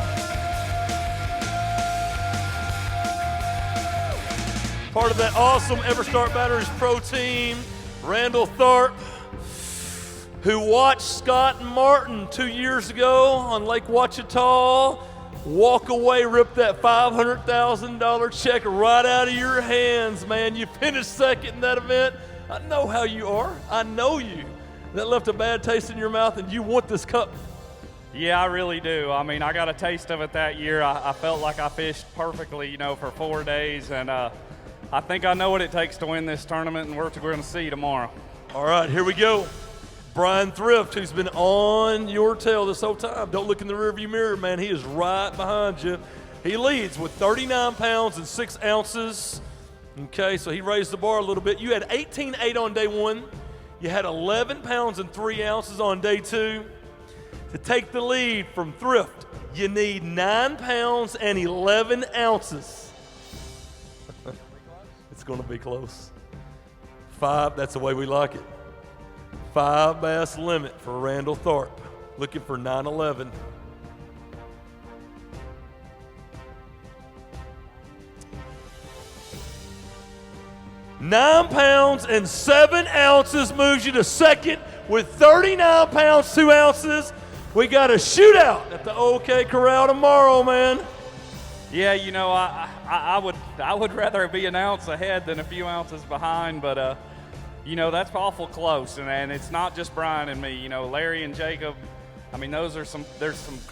Part of that awesome EverStart Batteries Pro team, Randall Tharp, who watched Scott and Martin 2 years ago on Lake Ouachita walk away, rip that $500,000 check right out of your hands, man. You finished second in that event. I know how you are. I know you. That left a bad taste in your mouth, and you want this cup. Yeah, I really do. I mean, I got a taste of it that year. I felt like I fished perfectly, for 4 days, and I think I know what it takes to win this tournament, and we're going to see tomorrow. All right, here we go. Brian Thrift, who's been on your tail this whole time. Don't look in the rearview mirror, man. He is right behind you. He leads with 39 pounds and 6 ounces. Okay, so he raised the bar a little bit. You had 18.8 on day 1. You had 11 pounds and 3 ounces on day 2. To take the lead from Thrift, you need 9 pounds and 11 ounces. It's going to be close. 5, that's the way we like it. 5 bass limit for Randall Tharp. Looking for 9-11. £9 pounds and 7 ounces moves you to second with 39 pounds, 2 ounces. We got a shootout at the OK Corral tomorrow, man. Yeah, I would rather be an ounce ahead than a few ounces behind, but that's awful close, and it's not just Brian and me. Larry and Jacob, I mean, there's some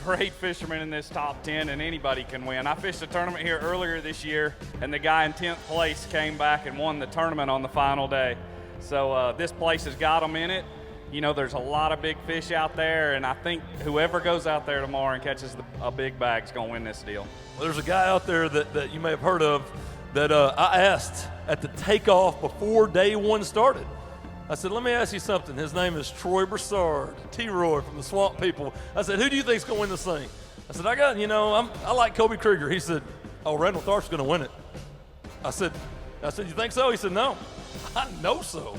great fishermen in this top 10, and anybody can win. I fished a tournament here earlier this year, and the guy in 10th place came back and won the tournament on the final day. So this place has got them in it. There's a lot of big fish out there, and I think whoever goes out there tomorrow and catches a big bag is going to win this deal. Well, there's a guy out there that you may have heard of that I asked at the takeoff before day 1 started. I said, let me ask you something. His name is Troy Broussard, T-Roy from the Swamp People. I said, who do you think's going to win this thing? I said, I like Kobe Krieger. He said, oh, Randall Tharp's going to win it. I said, you think so? He said, no. I know so.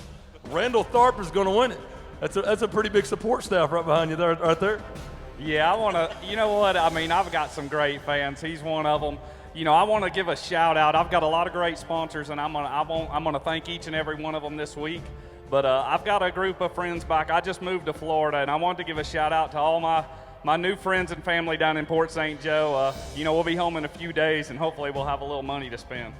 Randall Tharp is going to win it. That's a pretty big support staff right behind you there, right there. Yeah, I want to, you know what? I mean, I've got some great fans. He's one of them. I want to give a shout out. I've got a lot of great sponsors, and I'm gonna thank each and every one of them this week. But I've got a group of friends back. I just moved to Florida, and I wanted to give a shout out to all my new friends and family down in Port St. Joe. We'll be home in a few days, and hopefully we'll have a little money to spend.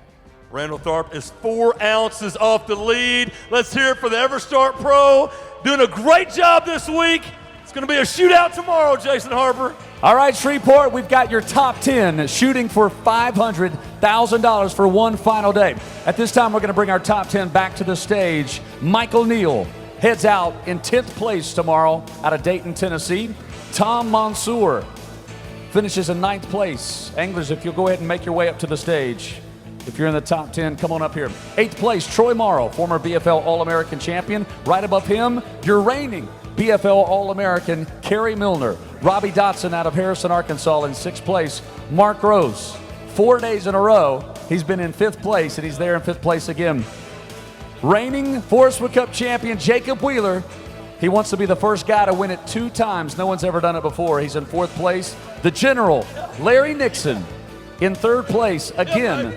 Randall Tharp is 4 ounces off the lead. Let's hear it for the EverStart Pro. Doing a great job this week. It's going to be a shootout tomorrow, Jason Harper. All right, Shreveport, we've got your top 10 shooting for $500,000 for one final day. At this time, we're going to bring our top 10 back to the stage. Michael Neal heads out in 10th place tomorrow out of Dayton, Tennessee. Tom Mansour finishes in 9th place. Anglers, if you'll go ahead and make your way up to the stage. If you're in the top 10, come on up here. 8th place, Troy Morrow, former BFL All-American champion. Right above him, your reigning BFL All-American, Kerry Milner. Robbie Dotson out of Harrison, Arkansas in 6th place. Mark Rose, 4 days in a row, he's been in 5th place, and he's there in 5th place again. Reigning Forrest Wood Cup champion, Jacob Wheeler. He wants to be the first guy to win it 2 times. No one's ever done it before. He's in 4th place. The General, Larry Nixon, in 3rd place again.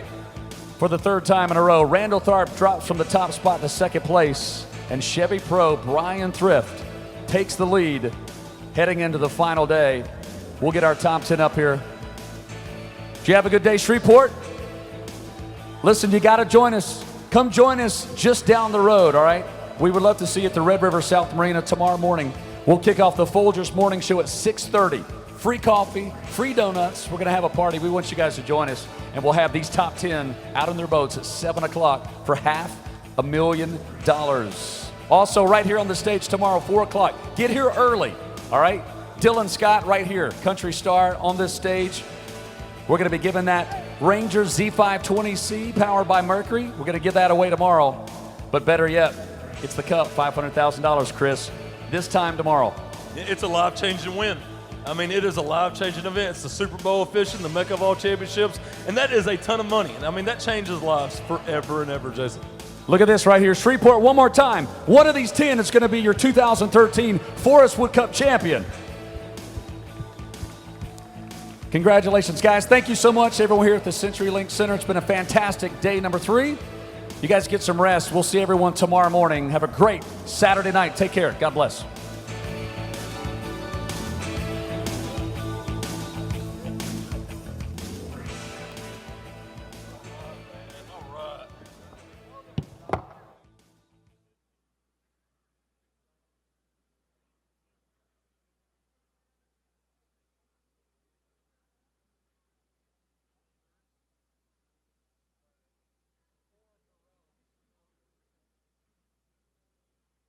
For the 3rd time in a row, Randall Tharp drops from the top spot to 2nd place. And Chevy Pro Brian Thrift takes the lead heading into the final day. We'll get our top 10 up here. Did you have a good day, Shreveport? Listen, you got to join us. Come join us just down the road, all right? We would love to see you at the Red River South Marina tomorrow morning. We'll kick off the Folgers Morning Show at 6:30. Free coffee, free donuts. We're going to have a party. We want you guys to join us, and we'll have these top 10 out on their boats at 7 o'clock for $500,000. Also, right here on the stage tomorrow, 4 o'clock. Get here early, all right? Dylan Scott right here, country star on this stage. We're going to be giving that Ranger Z520C powered by Mercury. We're going to give that away tomorrow. But better yet, it's the Cup, $500,000, Chris, this time tomorrow. It's a life-changing win. I mean, it is a life-changing event. It's the Super Bowl of fishing, the Mecca of all championships, and that is a ton of money. I mean, that changes lives forever and ever, Jason. Look at this right here. Shreveport, one more time. One of these 10 is going to be your 2013 Forrest Wood Cup champion. Congratulations, guys. Thank you so much, everyone here at the CenturyLink Center. It's been a fantastic day number 3. You guys get some rest. We'll see everyone tomorrow morning. Have a great Saturday night. Take care. God bless.